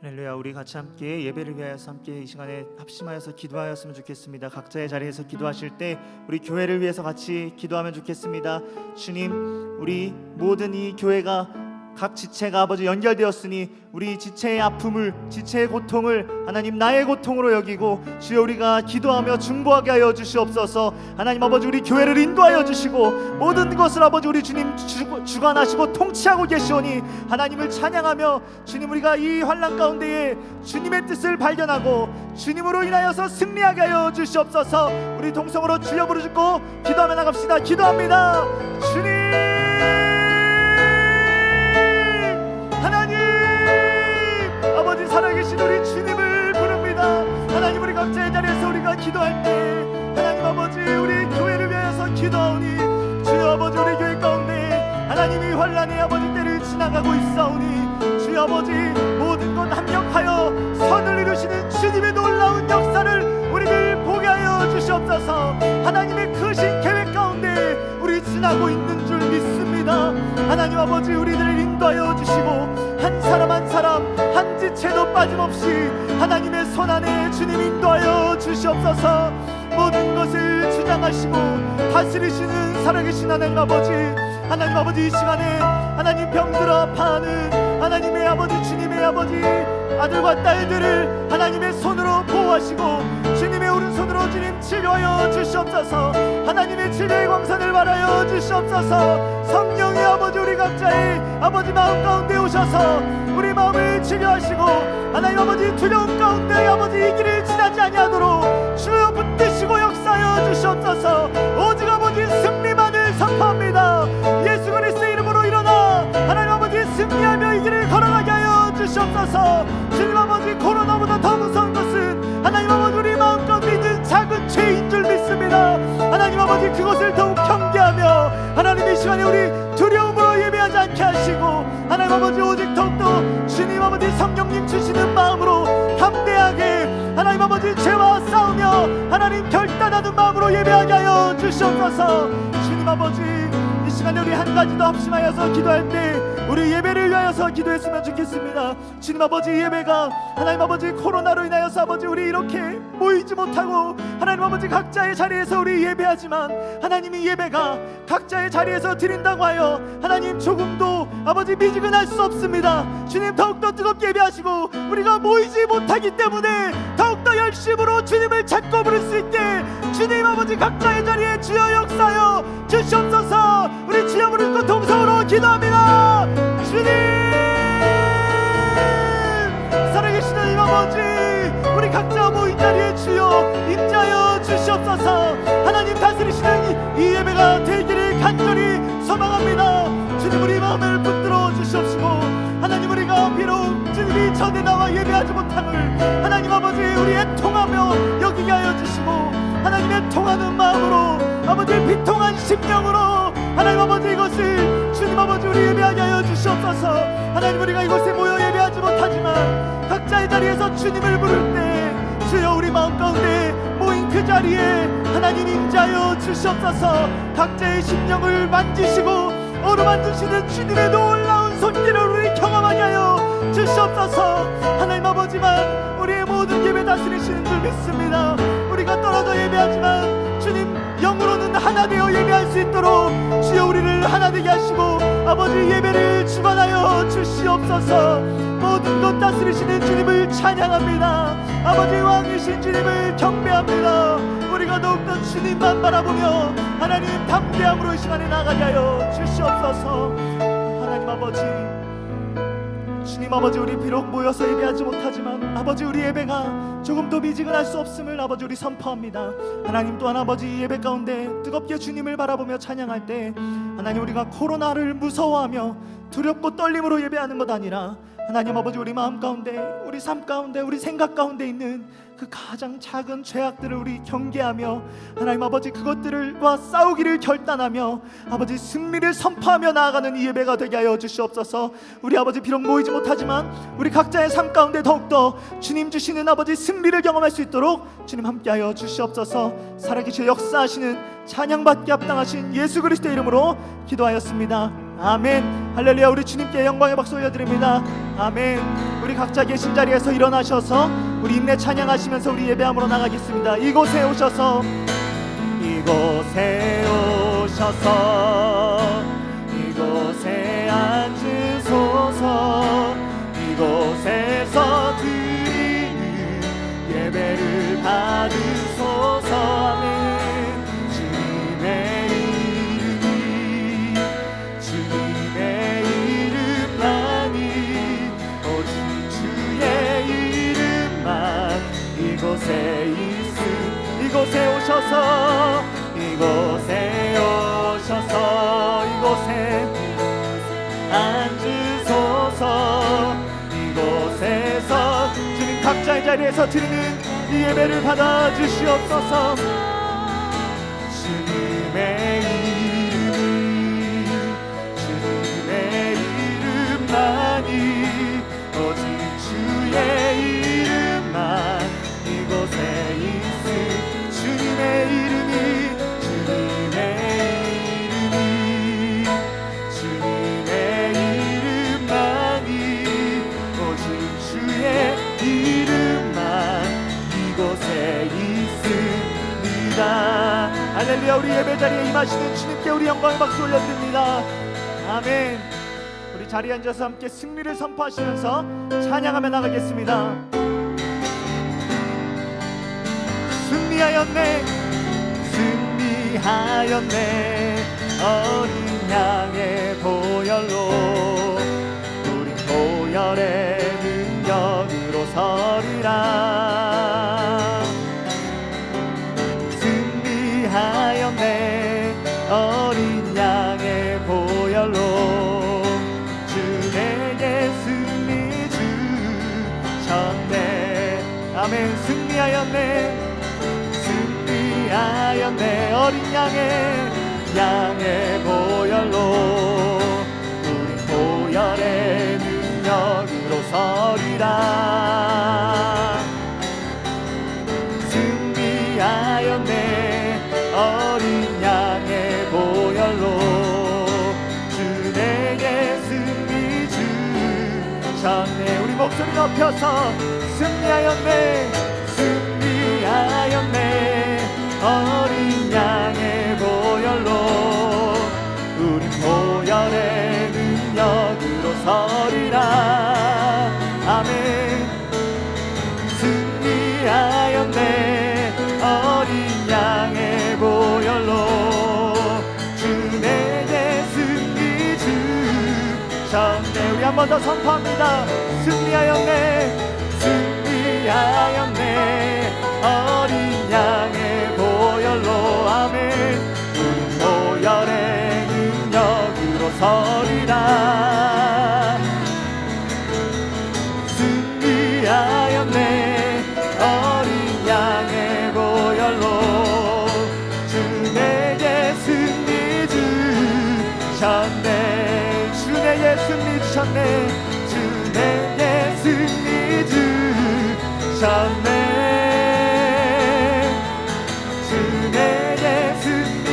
할렐루야. 우리 같이 함께 예배를 위하여서 함께 이 시간에 합심하여서 기도하였으면 좋겠습니다. 각자의 자리에서 기도하실 때 우리 교회를 위해서 같이 기도하면 좋겠습니다. 주님, 우리 모든 이 교회가 각 지체가 아버지 연결되었으니 우리 지체의 아픔을, 지체의 고통을 하나님 나의 고통으로 여기고 주여 우리가 기도하며 중보하게 하여 주시옵소서. 하나님 아버지 우리 교회를 인도하여 주시고 모든 것을 아버지 우리 주님 주관하시고 통치하고 계시오니 하나님을 찬양하며 주님 우리가 이 환난 가운데에 주님의 뜻을 발견하고 주님으로 인하여서 승리하게 하여 주시옵소서. 우리 동성으로 주여 부르짖고 기도하며 나갑시다. 기도합니다. 주님, 하나님 아버지 살아계신 우리 주님을 부릅니다. 하나님 우리 각자의 자리에서 우리가 기도할 때 하나님 아버지 우리 교회를 위해서 기도하오니 주여 아버지 우리 교회 가운데 하나님이 환난의 아버지 때를 지나가고 있사오니 주여 아버지 모든 것 합력하여 선을 이루시는 주님의 놀라운 역사를 우리를 보게 하여 주시옵소서. 하나님의 크신 계획 가운데 우리 지나고 있는 줄 믿습니다. 하나님 아버지 우리들을 인도하여 주시고 한 사람 한 사람 한 지체도 빠짐없이 하나님의 손 안에 주님 인도하여 주시옵소서. 모든 것을 주장하시고 다스리시는 살아계신 하나님 아버지, 하나님 아버지 이 시간에 하나님 병들어 아파하는 하나님의 아버지 주님의 아버지 아들과 딸들을 하나님의 손으로 보호하시고 주님의 오른손으로 주님 치료하여 주시옵소서. 하나님의 치료의 광선을 발하여 주시옵소서. 성령의 아버지 우리 각자의 아버지 마음 가운데 오셔서 우리 마음을 치료하시고 하나님 아버지 두려움 가운데 아버지 이 길을 지나지 아니하도록 주여 붙드시고 역사하여 주시옵소서. 오직 아버지 승리만을 선포합니다. 예수 그리스도의 이름으로 일어나 하나님 아버지 승리하며 이 길을 걸어가게 하여 주시옵소서. 주님 아버지 코로나보다 더 무서운 것은 하나님 아버지 우리 마음 가운데 있는 작은 죄인 줄 믿습니다. 하나님 아버지 그것을 더욱 경계하며 하나님 이 시간에 우리 두려움으로 예배하지 않게 하시고 하나님 아버지 오직 더욱더 주님 아버지 성령님 주시는 마음으로 담대하게 하나님 아버지 죄와 싸우며 하나님 결단하는 마음으로 예배하게 하여 주시옵소서. 주님 아버지 이 시간에 우리 한 가지 더 합심하여서 기도할 때 우리 예배를 위하여서 기도했으면 좋겠습니다. 주님 아버지 예배가 하나님 아버지 코로나로 인하여서 아버지 우리 이렇게 모이지 못하고 하나님 아버지 각자의 자리에서 우리 예배하지만 하나님이 예배가 각자의 자리에서 드린다고 하여 하나님 조금도 아버지 미지근할 수 없습니다. 주님 더욱더 뜨겁게 예배하시고 우리가 모이지 못하기 때문에 더욱더 열심으로 주님을 찾고 부를 수 있게 주님 아버지 각자의 자리에 주여 역사하여 주시옵소서. 우리 주여 부르고 동성으로 기도합니다. 주님 살아계신 하나님 아버지 우리 각자 모인 자리에 주여 임재하여 주시옵소서. 하나님 다스리시는 이 예배가 되기를 간절히 소망합니다. 주님 우리 마음을 붙들어 주시옵시고 하나님 우리가 비록 주님이 전에 나와 예배하지 못함을 하나님 아버지 우리 애통하며 여기게 하여 주시고 하나님 애통하는 마음으로 아버지 비통한 심령으로 하나님 아버지 이것을 주님 아버지 우리 예배하게 하여 주시옵소서. 하나님 우리가 이곳에 모여 예배하지 못하지만 각자의 자리에서 주님을 부를 때 주여 우리 마음 가운데 모인 그 자리에 하나님 임재하여 주시옵소서. 각자의 심령을 만지시고 어루만지시는 주님의 놀라운 손길을 우리 경험하게 하여 주시옵소서. 하나님 아버지만 우리의 모든 예배 다스리시는 줄 믿습니다. 우리가 떨어져 예배하지만 주님 영으로는 하나 되어 예배할 수 있도록 주여 우리를 하나 되게 하시고 아버지 예배를 주관하여 주시옵소서. 모든 것 다스리시는 주님을 찬양합니다. 아버지 왕이신 주님을 경배합니다. 우리가 더욱더 주님만 바라보며 하나님 담대함으로 이 시간에 나가게 하여 주시옵소서. 하나님 아버지 주님 아버지 우리 비록 모여서 예배하지 못하지만 아버지 우리 예배가 조금 더 미지근할 수 없음을 아버지 우리 선포합니다. 하나님 또한 아버지 예배 가운데 뜨겁게 주님을 바라보며 찬양할 때 하나님 우리가 코로나를 무서워하며 두렵고 떨림으로 예배하는 것 아니라 하나님 아버지 우리 마음 가운데 우리 삶 가운데 우리 생각 가운데 있는 그 가장 작은 죄악들을 우리 경계하며 하나님 아버지 그것들과 싸우기를 결단하며 아버지 승리를 선포하며 나아가는 이 예배가 되게 하여 주시옵소서. 우리 아버지 비록 모이지 못하지만 우리 각자의 삶 가운데 더욱더 주님 주시는 아버지 승리를 경험할 수 있도록 주님 함께하여 주시옵소서. 살아계시어 역사하시는 찬양받기 합당하신 예수 그리스도의 이름으로 기도하였습니다. 아멘. 할렐루야. 우리 주님께 영광의 박수 올려드립니다. 아멘. 우리 각자 계신 자리에서 일어나셔서 우리 인내 찬양하시면서 우리 예배함으로 나가겠습니다. 이곳에 오셔서 이곳에 앉으소서. 이곳에서 드리는 예배를 받으소서. 아멘. 주님의 이름만이 오직 주의 이름만 이곳에 이곳에 오셔서 이곳에 앉으소서. 이곳에서 주님 각자의 자리에서 드리는 이 예배를 받아 주시옵소서. 주님의 이름만이 오직 주의 이름만 이곳에 있음. 주님의 이름만이 오직 주의 이름만 이곳에 있습니다. 할렐루야. 우리 예배자리에 임하시는 주님께 우리 영광의 박수 올려드립니다. 아멘. 우리 자리에 앉아서 함께 승리를 선포하시면서 찬양하며 나가겠습니다. 승리하였네 어린 양의 보혈로. 우리 보혈의 능력으로 서리라. 승리하였네 어린 양의 보혈로. 주 내게 승리 주셨네. 아멘. 승리하였네 어린 양의 보혈로. 우리 보혈의 능력으로 서리라. 승리하였네 어린 양의 보혈로. 주 내게 승리 주셨네. 우리 목소리 높여서 승리하였네 어린 양의 보혈로. 우리 보혈의 능력으로 서리라. 아멘. 승리하였네 어린 양의 보혈로. 주 내게 승리 주셨네. 우리 한 번 더 선포합니다. 승리하였네 어린 양의 보혈로. 아멘. 우리 보혈의 능력으로 서리라. 승리하였네 어린 양의 보혈로. 주 내게 승리 주셨네. 주 내게 승리 주셨네. 주 내게 승리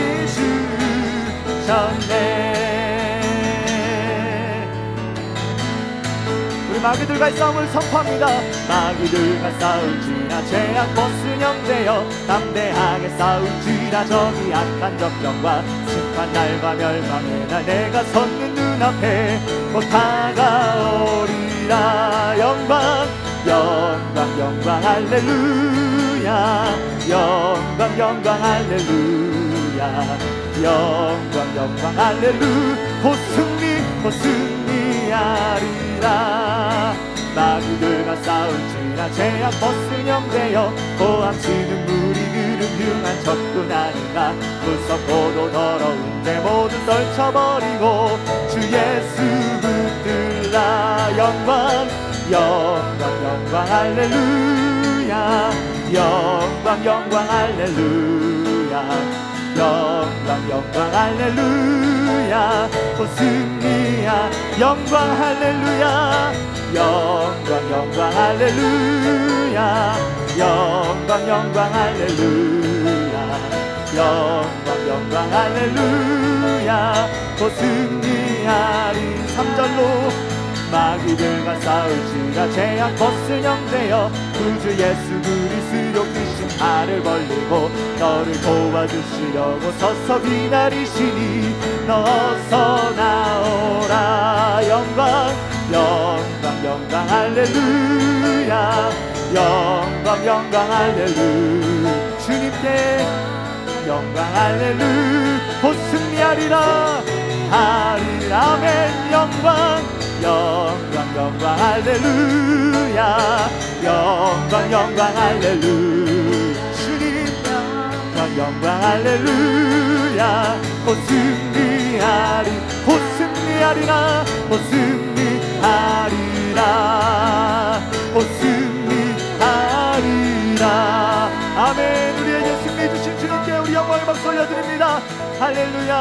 주셨네. 우리 마귀들과의 싸움을 선포합니다. 마귀들과 싸울지라 죄악 보스념되어 담대하게 싸울지라. 저기 악한 적병과 심판 날과 멸망의 날 내가 섰는 눈앞에 곧 다가오리라. 영광 할렐루야. 영광 할렐루야. 영광 할렐루. 곧 승리하리라. 마귀들과 싸울지라 죄악 벗으념되어 고함치는 무리들은 흉한 적군 아닌가. 무섭고도 더러운 죄 모두 떨쳐버리고 주 예수 붙들라. 영광 할렐루야. 영광 할렐루야. 영광 할렐루야. 곧 승리야. 영광 할렐루야. 영광 할렐루야. 영광 할렐루야. 영광 할렐루야. 곧 승리하리. 3절로 마귀들과 싸울지라 죄악 벗은 형제여 구주 예수 그리스도 크신 팔을 벌리고 너를 도와주시려고 서서 기다리시니 어서 나오라. 영광 영광 영광 할렐루야. 영광 영광 할렐루야. 주님께 영광 할렐루. 곧 승리하리라. 아멘. 영광 영광 영광 할렐루야. 영광 영광 할렐루야. 주님 영광 영광 할렐루야. 곧 승리하리. 곧 승리하리라. 곧 승리하리라. 곧 승리하리라. 아멘. 우리에게 승리 주신 주님께 우리 영광의 박수 올려드립니다. 할렐루야.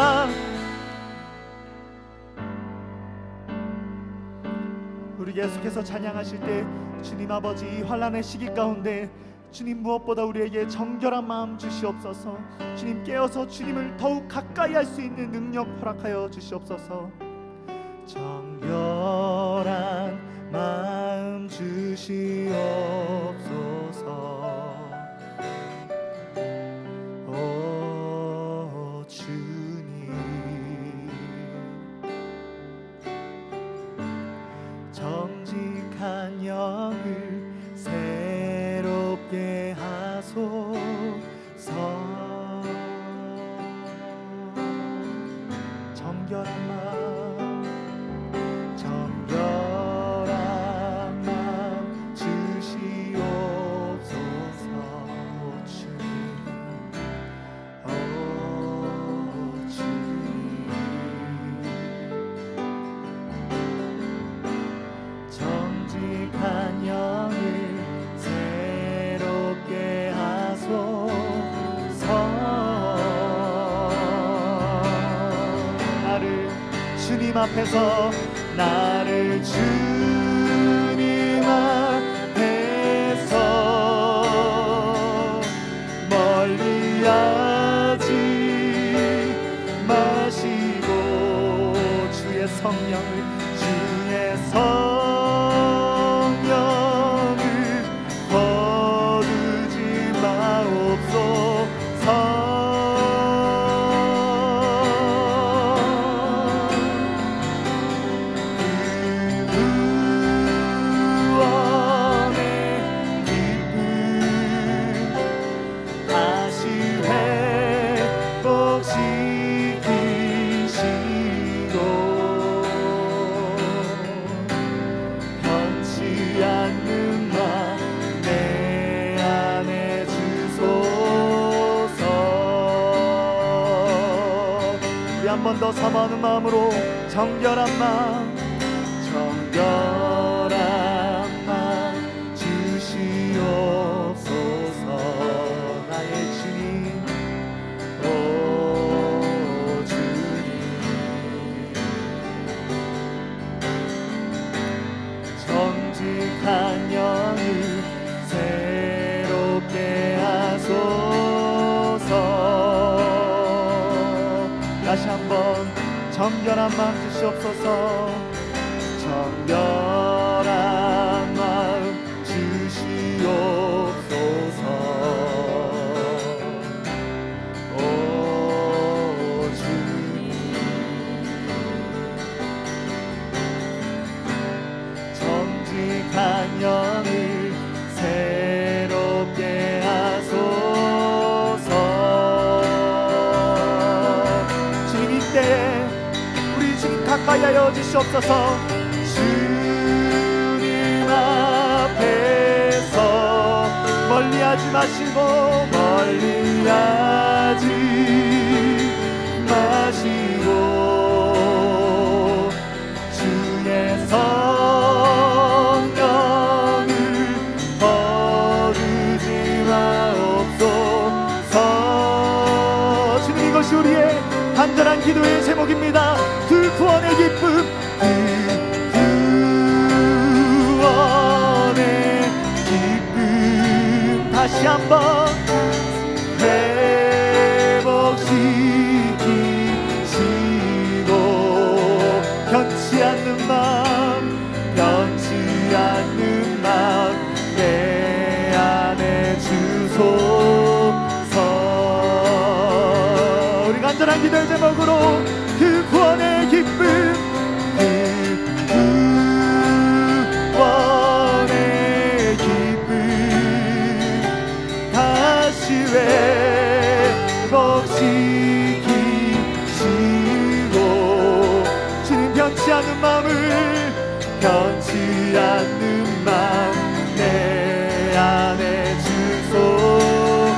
우리 계속해서 찬양하실 때 주님 아버지 이 환난의 시기 가운데 주님 무엇보다 우리에게 정결한 마음 주시옵소서. 주님 깨어서 주님을 더욱 가까이 할 수 있는 능력 허락하여 주시옵소서. 정결한 마음 주시옵소서. 오 주님 정직한 영을 새롭게 하소서. 정결한 마음 정결한 마음 주시옵소서. 주님 오 주님 정직한 영을 새롭게 하소서. 나를 주님 앞에서 나를 주님 앞에서 멀리하지 마시고 주의 성령을 주의 성령을 거두지 마옵소서. 한 번 더 사모하는 마음으로 정결한 마음 정결한 마음 주시옵소서. 나의 주님 오 주님 정직한 영을 새롭게 하소서. 다시 한번 정결한 마음 주시옵소서. 정결한 마음 주시옵소서. 오 주님 정직한 영을 새롭게 하소서. 우리 주님 가까이 하여 주시옵소서. 주님 앞에서 멀리하지 마시고 멀리하지 마시고 주의 성령을 거두지 마옵소서. 주님 이것이 우리의 간절한 기도의 제목입니다. 그 구원의 기쁨 그 구원의 기쁨 다시 한번 회복시키시고 변치 않는 마음 기도의 제목으로 그 구원의 기쁨, 그 구원의 기쁨 다시 회복시키시고 주님 변치 않는 마음을, 변치 않는 마음 내 안에 주소서.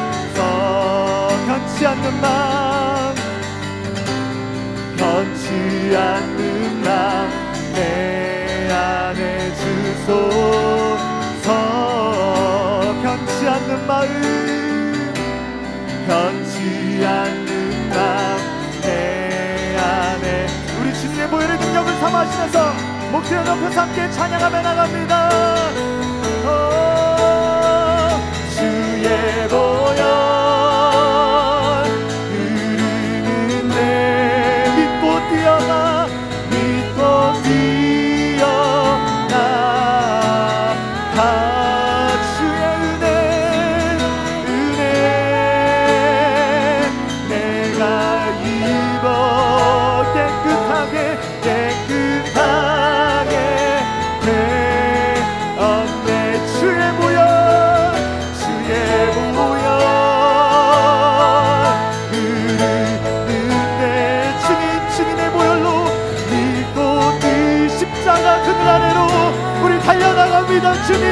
변치 않는 마음, 변치 않는 마음 내 안에 주소서. 변치 않는 마음, 변치 않는 마음 내 안에. 우리 주님의 보혈의 능력을 삼아시면서 목소리 높여서 함께 찬양하며 나갑니다. 주의 보혈 흐르는 내 믿고 뛰어나, 믿고 뛰어나. 주의 은혜, 은혜 내가 입어 깨끗하게 깨끗하게 되었네. 주의 보혈, 주의 보혈 흐르는데 주님의 보혈로 믿고 그 십자가 그늘 아래로 우리 달려나갑니다. 주님,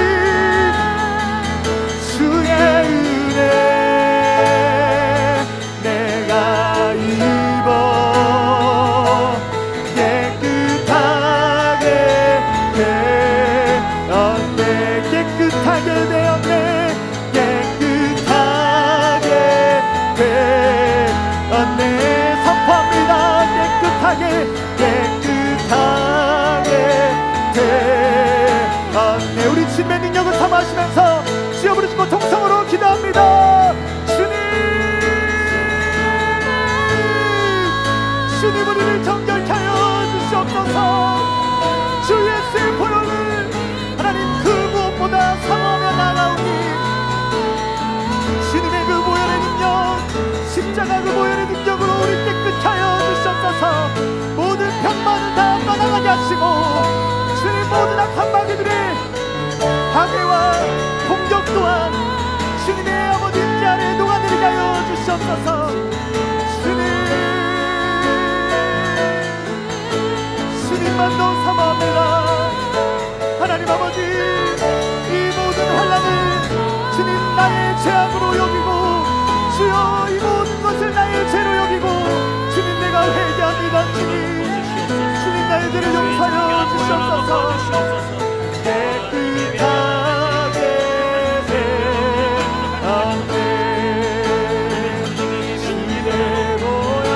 주의 은혜 내가 입어 깨끗하게 되었네. 깨끗하게 되었네. 깨끗하게 되었네. 선포합니다. 깨끗하게 깨끗하게 되었네. 우리 주님의 능력을 삼아시면서 주여 부르시고 통성으로 기도합니다. 주님 우리를 정결케 하여 주시옵소서. 주 예수의 보혈을 하나님 그 무엇보다 사모하며 나가오니 주님의 그 보혈의 능력, 십자가 그 보혈의 능력으로 우리 깨끗게 하여 주시옵소서. 모든 병만을 다 떠나가게 하시고 주님 모든 악한 마귀들의 방해와 공격 또한 주님의 아버지 임재 아래 녹아내리게 하여 주시옵소서. 주님만도 사모합니다. 하나님 아버지, 이 모든 환난을 주님 나의 죄악으로 여기고, 주여 이 모든 것을 나의 죄로 여기고, 주님 내가 회개합니다. 주님 나의 죄를 용서하여 주시옵소서. 깨끗하게 되었네. 주의 보혈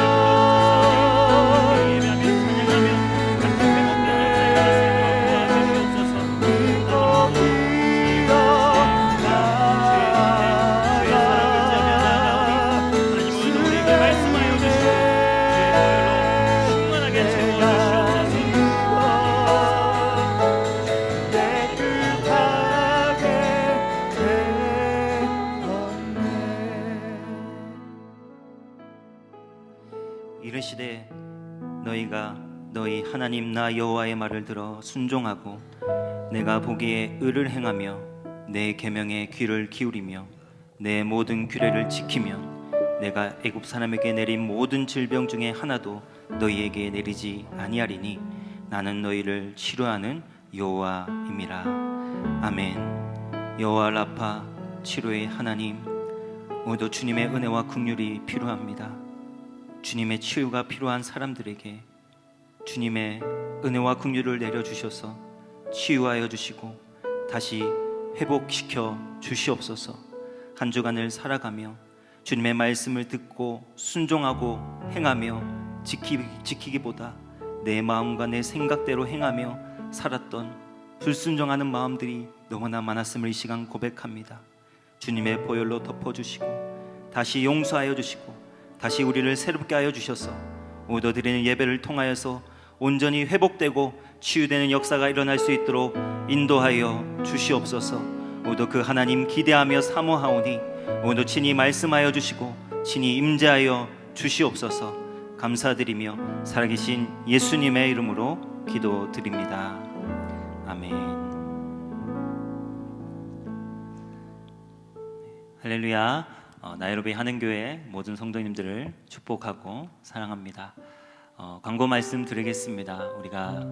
이르시되 너희가 너희 하나님 나 여호와의 말을 들어 순종하고 내가 보기에 의를 행하며 내 계명에 귀를 기울이며 내 모든 규례를 지키면 내가 애굽 사람에게 내린 모든 질병 중에 하나도 너희에게 내리지 아니하리니 나는 너희를 치료하는 여호와임이라. 아멘. 여호와 라파 치료의 하나님, 오늘도 주님의 은혜와 긍휼이 필요합니다. 주님의 치유가 필요한 사람들에게 주님의 은혜와 긍휼을 내려주셔서 치유하여 주시고 다시 회복시켜 주시옵소서. 한 주간을 살아가며 주님의 말씀을 듣고 순종하고 행하며 지키기보다 내 마음과 내 생각대로 행하며 살았던 불순종하는 마음들이 너무나 많았음을 이 시간 고백합니다. 주님의 보혈로 덮어주시고 다시 용서하여 주시고 다시 우리를 새롭게 하여 주셔서 오늘 드리는 예배를 통하여서 온전히 회복되고 치유되는 역사가 일어날 수 있도록 인도하여 주시옵소서. 오늘도 그 하나님 기대하며 사모하오니 오늘도 친히 말씀하여 주시고 친히 임재하여 주시옵소서. 감사드리며 살아계신 예수님의 이름으로 기도드립니다. 아멘. 할렐루야. 나이로비 하는교회 모든 성도님들을 축복하고 사랑합니다. 광고 말씀 드리겠습니다. 우리가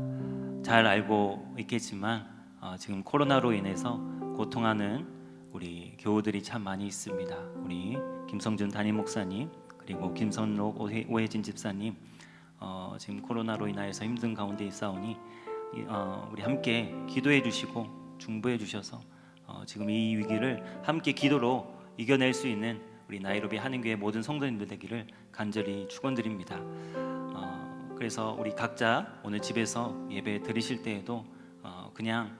잘 알고 있겠지만 지금 코로나로 인해서 고통하는 우리 교우들이 참 많이 있습니다. 우리 김성준 담임 목사님, 그리고 김선록 오혜진 집사님, 지금 코로나로 인하여서 힘든 가운데 있사오니 우리 함께 기도해 주시고 중보해 주셔서 지금 이 위기를 함께 기도로 이겨낼 수 있는 우리 나이로비 하는교회 모든 성도님들 되기를 간절히 축원드립니다. 그래서 우리 각자 오늘 집에서 예배 드리실 때에도 그냥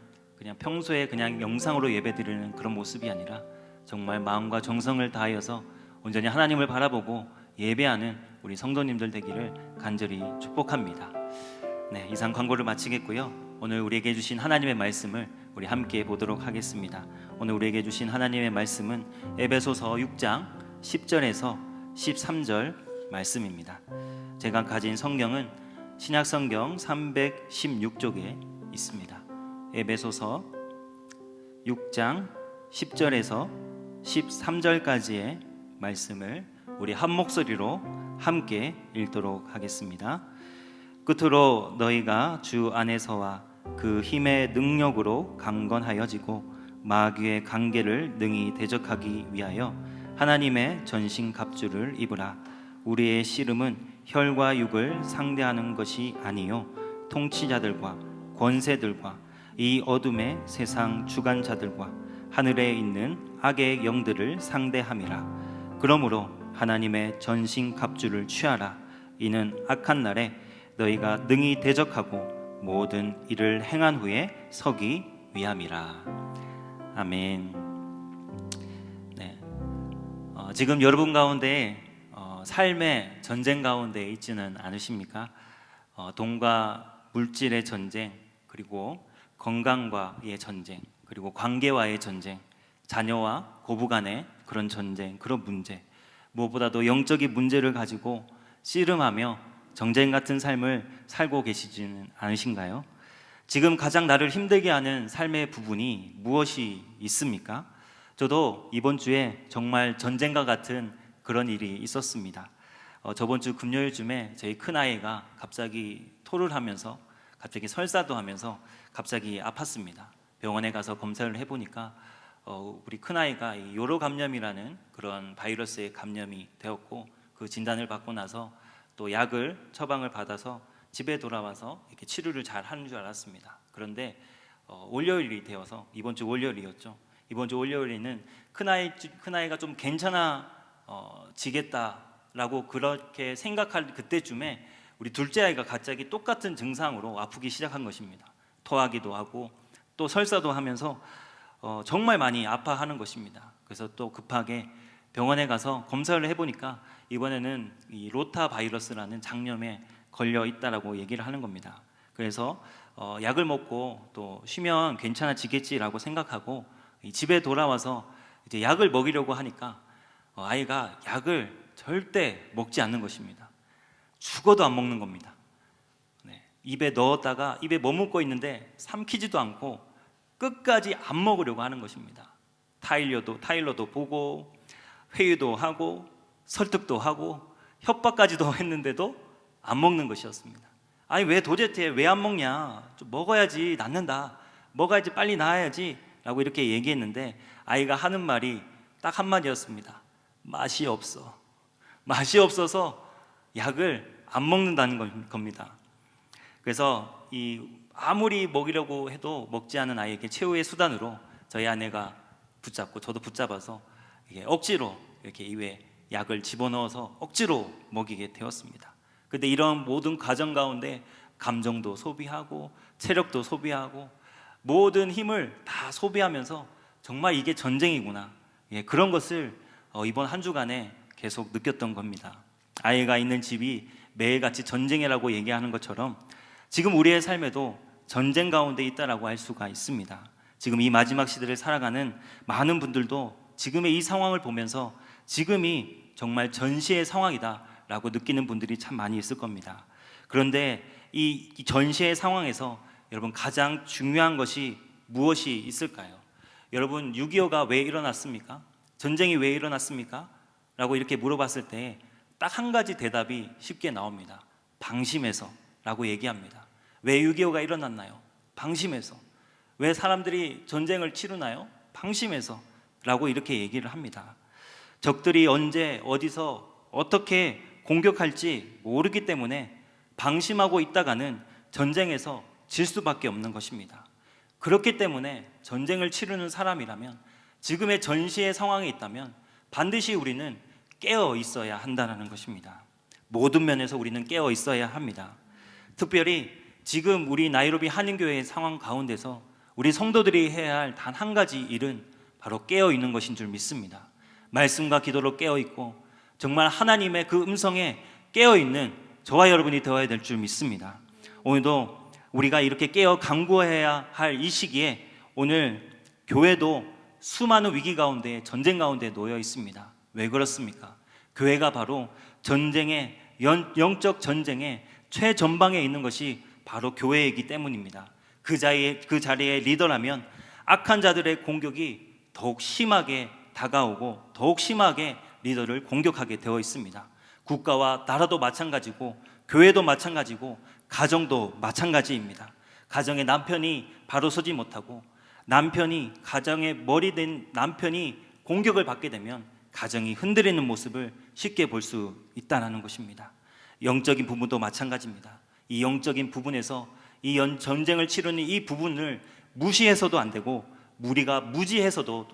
평소에 그냥 영상으로 예배 드리는 그런 모습이 아니라 정말 마음과 정성을 다하여서 온전히 하나님을 바라보고 예배하는 우리 성도님들 되기를 간절히 축복합니다. 네, 이상 광고를 마치겠고요. 오늘 우리에게 주신 하나님의 말씀을 우리 함께 보도록 하겠습니다. 오늘 우리에게 주신 하나님의 말씀은 에베소서 6장 10절에서 13절 말씀입니다. 제가 가진 성경은 신약성경 316쪽에 있습니다. 에베소서 6장 10절에서 13절까지의 말씀을 우리 한 목소리로 함께 읽도록 하겠습니다. 끝으로 너희가 주 안에서와 그 힘의 능력으로 강건하여지고 마귀의 관계를 능히 대적하기 위하여 하나님의 전신갑주를 입으라. 우리의 씨름은 혈과 육을 상대하는 것이 아니요 통치자들과 권세들과 이 어둠의 세상 주관자들과 하늘에 있는 악의 영들을 상대함이라. 그러므로 하나님의 전신갑주를 취하라. 이는 악한 날에 너희가 능히 대적하고 모든 일을 행한 후에 서기 위함이라. 아멘. 네. 지금 여러분 가운데 삶의 전쟁 가운데 있지는 않으십니까? 돈과 물질의 전쟁, 그리고 건강과의 전쟁, 그리고 관계와의 전쟁, 자녀와 고부간의 그런 전쟁, 그런 문제, 무엇보다도 영적인 문제를 가지고 씨름하며 정쟁 같은 삶을 살고 계시지는 않으신가요? 지금 가장 나를 힘들게 하는 삶의 부분이 무엇이 있습니까? 저도 이번 주에 정말 전쟁과 같은 그런 일이 있었습니다. 저번 주 금요일쯤에 저희 큰아이가 갑자기 토를 하면서 갑자기 설사도 하면서 갑자기 아팠습니다. 병원에 가서 검사를 해보니까 우리 큰아이가 이 요로 감염이라는 그런 바이러스에 감염이 되었고, 그 진단을 받고 나서 또 약을 처방을 받아서 집에 돌아와서 이렇게 치료를 잘 하는 줄 알았습니다. 그런데 월요일이 되어서, 이번 주 월요일이었죠. 이번 주 월요일에는 큰아이가 좀 괜찮아지겠다라고 그렇게 생각할 그때쯤에 우리 둘째 아이가 갑자기 똑같은 증상으로 아프기 시작한 것입니다. 토하기도 하고 또 설사도 하면서 정말 많이 아파하는 것입니다. 그래서 또 급하게 병원에 가서 검사를 해보니까 이번에는 이 로타 바이러스라는 장염에 걸려 있다라고 얘기를 하는 겁니다. 그래서 약을 먹고 또 쉬면 괜찮아지겠지라고 생각하고 집에 돌아와서 이제 약을 먹이려고 하니까 아이가 약을 절대 먹지 않는 것입니다. 죽어도 안 먹는 겁니다. 네, 입에 넣었다가 입에 머물고 있는데 삼키지도 않고 끝까지 안 먹으려고 하는 것입니다. 타일러도 보고 회유도 하고 설득도 하고 협박까지도 했는데도 안 먹는 것이었습니다. 아니 도대체 왜 안 먹냐? 좀 먹어야지 낫는다. 먹어야지 빨리 나아야지 라고 이렇게 얘기했는데 아이가 하는 말이 딱 한마디였습니다. 맛이 없어. 맛이 없어서 약을 안 먹는다는 겁니다. 그래서 아무리 먹이려고 해도 먹지 않은 아이에게 최후의 수단으로 저희 아내가 붙잡고 저도 붙잡아서 이게 억지로 이렇게 입에 약을 집어넣어서 억지로 먹이게 되었습니다. 그런데 이런 모든 과정 가운데 감정도 소비하고 체력도 소비하고 모든 힘을 다 소비하면서 정말 이게 전쟁이구나, 그런 것을 이번 한 주간에 계속 느꼈던 겁니다. 아이가 있는 집이 매일같이 전쟁이라고 얘기하는 것처럼 지금 우리의 삶에도 전쟁 가운데 있다라고 할 수가 있습니다. 지금 이 마지막 시대를 살아가는 많은 분들도 지금의 이 상황을 보면서 지금이 정말 전시의 상황이다 라고 느끼는 분들이 참 많이 있을 겁니다. 그런데 이 전시의 상황에서 여러분 가장 중요한 것이 무엇이 있을까요? 여러분 6.25가 왜 일어났습니까? 전쟁이 왜 일어났습니까? 라고 이렇게 물어봤을 때 딱 한 가지 대답이 쉽게 나옵니다. 방심해서 라고 얘기합니다. 왜 6.25가 일어났나요? 방심해서. 왜 사람들이 전쟁을 치르나요? 방심해서 라고 이렇게 얘기를 합니다. 적들이 언제 어디서 어떻게 공격할지 모르기 때문에 방심하고 있다가는 전쟁에서 질 수밖에 없는 것입니다. 그렇기 때문에 전쟁을 치르는 사람이라면, 지금의 전시의 상황에 있다면 반드시 우리는 깨어 있어야 한다는 것입니다. 모든 면에서 우리는 깨어 있어야 합니다. 특별히 지금 우리 나이로비 한인교회의 상황 가운데서 우리 성도들이 해야 할 단 한 가지 일은 바로 깨어 있는 것인 줄 믿습니다. 말씀과 기도로 깨어 있고 정말 하나님의 그 음성에 깨어 있는 저와 여러분이 되어야 될 줄 믿습니다. 오늘도 우리가 이렇게 깨어 강구해야 할 이 시기에 오늘 교회도 수많은 위기 가운데, 전쟁 가운데 놓여 있습니다. 왜 그렇습니까? 교회가 바로 전쟁의 영적 전쟁의 최전방에 있는 것이 바로 교회이기 때문입니다. 그 자리에 리더라면 악한 자들의 공격이 더욱 심하게 다가오고 더욱 심하게 리더를 공격하게 되어 있습니다. 국가와 나라도 마찬가지고 교회도 마찬가지고 가정도 마찬가지입니다. 가정의 남편이 바로 서지 못하고 가정의 머리 된 남편이 공격을 받게 되면 가정이 흔들리는 모습을 쉽게 볼 수 있다는 것입니다. 영적인 부분도 마찬가지입니다. 이 영적인 부분에서 이 전쟁을 치르는 이 부분을 무시해서도 안 되고 우리가 무지해서도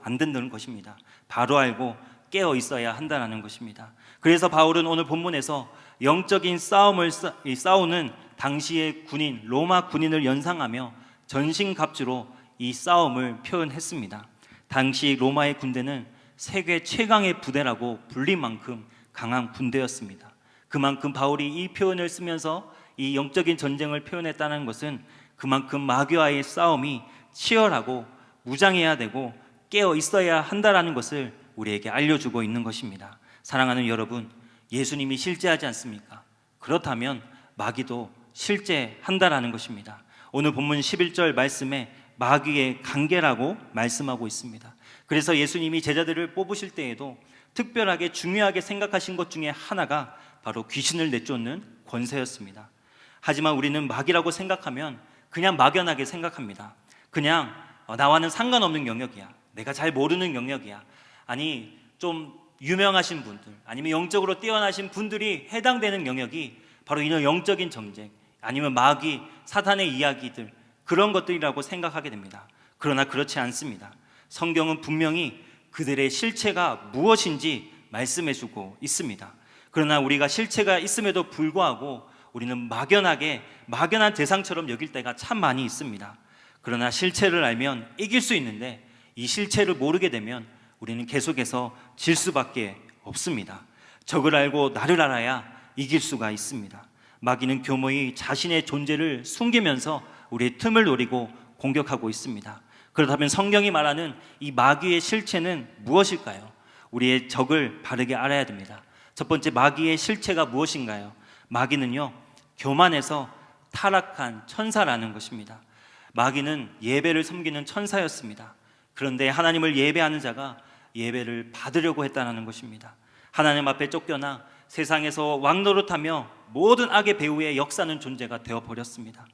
안 된다는 것입니다. 바로 알고 깨어 있어야 한다는 것입니다. 그래서 바울은 오늘 본문에서 영적인 싸움을 싸우는 당시의 군인, 로마 군인을 연상하며 전신갑주로 이 싸움을 표현했습니다. 당시 로마의 군대는 세계 최강의 부대라고 불릴 만큼 강한 군대였습니다. 그만큼 바울이 이 표현을 쓰면서 이 영적인 전쟁을 표현했다는 것은 그만큼 마귀와의 싸움이 치열하고 무장해야 되고 깨어 있어야 한다는 것을 우리에게 알려주고 있는 것입니다. 사랑하는 여러분, 예수님이 실제하지 않습니까? 그렇다면 마귀도 실제한다는 것입니다. 오늘 본문 11절 말씀에 마귀의 관계라고 말씀하고 있습니다. 그래서 예수님이 제자들을 뽑으실 때에도 특별하게 중요하게 생각하신 것 중에 하나가 바로 귀신을 내쫓는 권세였습니다. 하지만 우리는 마귀라고 생각하면 그냥 막연하게 생각합니다. 그냥 나와는 상관없는 영역이야, 내가 잘 모르는 영역이야, 아니 좀 유명하신 분들 아니면 영적으로 뛰어나신 분들이 해당되는 영역이 바로 이런 영적인 전쟁 아니면 마귀, 사탄의 이야기들, 그런 것들이라고 생각하게 됩니다. 그러나 그렇지 않습니다. 성경은 분명히 그들의 실체가 무엇인지 말씀해주고 있습니다. 그러나 우리가 실체가 있음에도 불구하고 우리는 막연한 대상처럼 여길 때가 참 많이 있습니다. 그러나 실체를 알면 이길 수 있는데 이 실체를 모르게 되면 우리는 계속해서 질 수밖에 없습니다. 적을 알고 나를 알아야 이길 수가 있습니다. 마귀는 교묘히 자신의 존재를 숨기면서 우리의 틈을 노리고 공격하고 있습니다. 그렇다면 성경이 말하는 이 마귀의 실체는 무엇일까요? 우리의 적을 바르게 알아야 됩니다. 첫 번째, 마귀의 실체가 무엇인가요? 마귀는요, 교만해서 타락한 천사라는 것입니다. 마귀는 예배를 섬기는 천사였습니다. 그런데 하나님을 예배하는 자가 예배를 받으려고 했다는 것입니다. 하나님 앞에 쫓겨나 세상에서 왕노릇하며 모든 악의 배후에 역사하는 존재가 되어버렸습니다.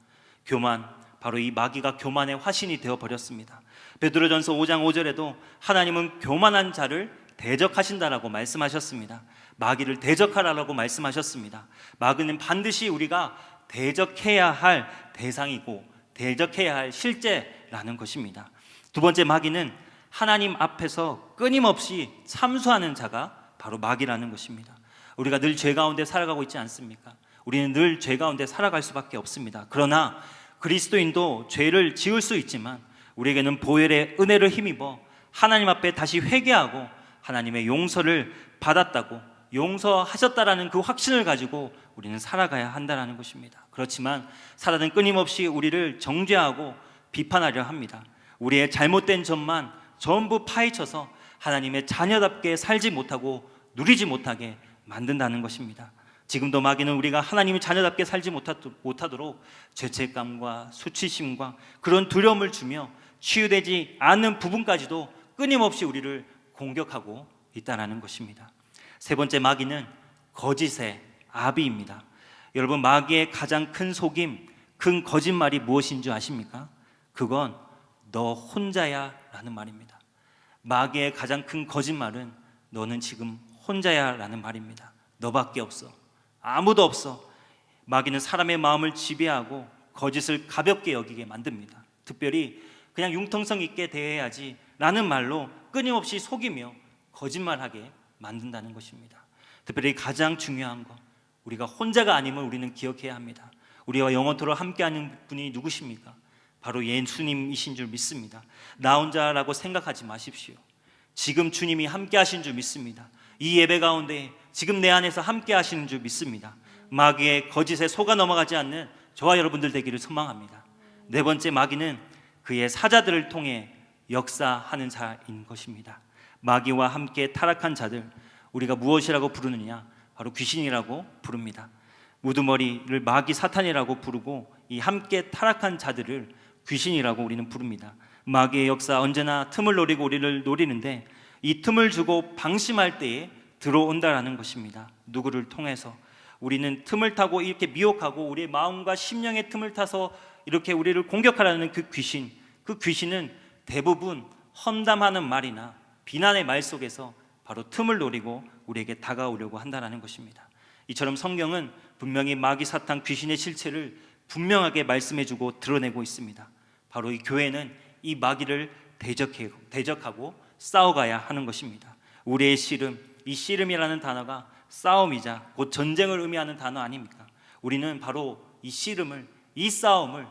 교만, 바로 이 마귀가 교만의 화신이 되어버렸습니다. 베드로전서 5장 5절에도 하나님은 교만한 자를 대적하신다라고 말씀하셨습니다. 마귀를 대적하라고 말씀하셨습니다. 마귀는 반드시 우리가 대적해야 할 대상이고 대적해야 할 실제라는 것입니다. 두 번째, 마귀는 하나님 앞에서 끊임없이 참수하는 자가 바로 마귀라는 것입니다. 우리가 늘 죄 가운데 살아가고 있지 않습니까? 우리는 늘 죄 가운데 살아갈 수밖에 없습니다. 그러나 그리스도인도 죄를 지을 수 있지만 우리에게는 보혈의 은혜를 힘입어 하나님 앞에 다시 회개하고 하나님의 용서를 받았다고, 용서하셨다라는 그 확신을 가지고 우리는 살아가야 한다는 것입니다. 그렇지만 사단은 끊임없이 우리를 정죄하고 비판하려 합니다. 우리의 잘못된 점만 전부 파헤쳐서 하나님의 자녀답게 살지 못하고 누리지 못하게 만든다는 것입니다. 지금도 마귀는 우리가 하나님의 자녀답게 살지 못하도록 죄책감과 수치심과 그런 두려움을 주며 치유되지 않는 부분까지도 끊임없이 우리를 공격하고 있다는 것입니다. 세 번째, 마귀는 거짓의 아비입니다. 여러분, 마귀의 가장 큰 속임, 큰 거짓말이 무엇인 줄 아십니까? 그건 너 혼자야 라는 말입니다. 마귀의 가장 큰 거짓말은 너는 지금 혼자야 라는 말입니다. 너밖에 없어. 아무도 없어. 마귀는 사람의 마음을 지배하고 거짓을 가볍게 여기게 만듭니다. 특별히 그냥 융통성 있게 대해야지 라는 말로 끊임없이 속이며 거짓말하게 만든다는 것입니다. 특별히 가장 중요한 것, 우리가 혼자가 아님을 우리는 기억해야 합니다. 우리와 영원토록 함께하는 분이 누구십니까? 바로 예수님이신 줄 믿습니다. 나 혼자라고 생각하지 마십시오. 지금 주님이 함께하신 줄 믿습니다. 이 예배 가운데 지금 내 안에서 함께하시는 줄 믿습니다. 마귀의 거짓에 속아 넘어가지 않는 저와 여러분들 되기를 소망합니다. 네 번째, 마귀는 그의 사자들을 통해 역사하는 자인 것입니다. 마귀와 함께 타락한 자들, 우리가 무엇이라고 부르느냐? 바로 귀신이라고 부릅니다. 우두머리를 마귀 사탄이라고 부르고 이 함께 타락한 자들을 귀신이라고 우리는 부릅니다. 마귀의 역사, 언제나 틈을 노리고 우리를 노리는데 이 틈을 주고 방심할 때에 들어온다라는 것입니다. 누구를 통해서 우리는 틈을 타고 이렇게 미혹하고 우리의 마음과 심령의 틈을 타서 이렇게 우리를 공격하라는 그 귀신은 대부분 험담하는 말이나 비난의 말 속에서 바로 틈을 노리고 우리에게 다가오려고 한다는 것입니다. 이처럼 성경은 분명히 마귀, 사탄, 귀신의 실체를 분명하게 말씀해주고 드러내고 있습니다. 바로 이 교회는 이 마귀를 대적하고 싸워가야 하는 것입니다. 우리의 씨름, 이 씨름이라는 단어가 싸움이자 곧 전쟁을 의미하는 단어 아닙니까? 우리는 바로 이 씨름을, 이 싸움을,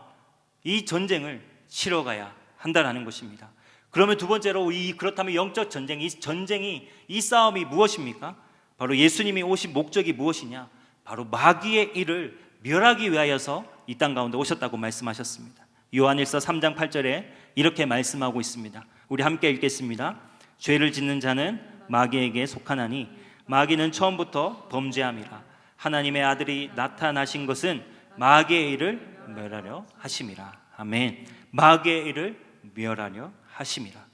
이 전쟁을 치러가야 한다는 것입니다. 그러면 두 번째로 그렇다면 영적 전쟁, 이 싸움이 무엇입니까? 바로 예수님이 오신 목적이 무엇이냐? 바로 마귀의 일을 멸하기 위하여서 이 땅 가운데 오셨다고 말씀하셨습니다. 요한일서 3장 8절에 이렇게 말씀하고 있습니다. 우리 함께 읽겠습니다. 죄를 짓는 자는 마귀에게 속하나니 마귀는 처음부터 범죄함이라. 하나님의 아들이 나타나신 것은 마귀의 일을 멸하려 하심이라. 아멘. 마귀의 일을 멸하려 하심이라.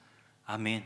아멘.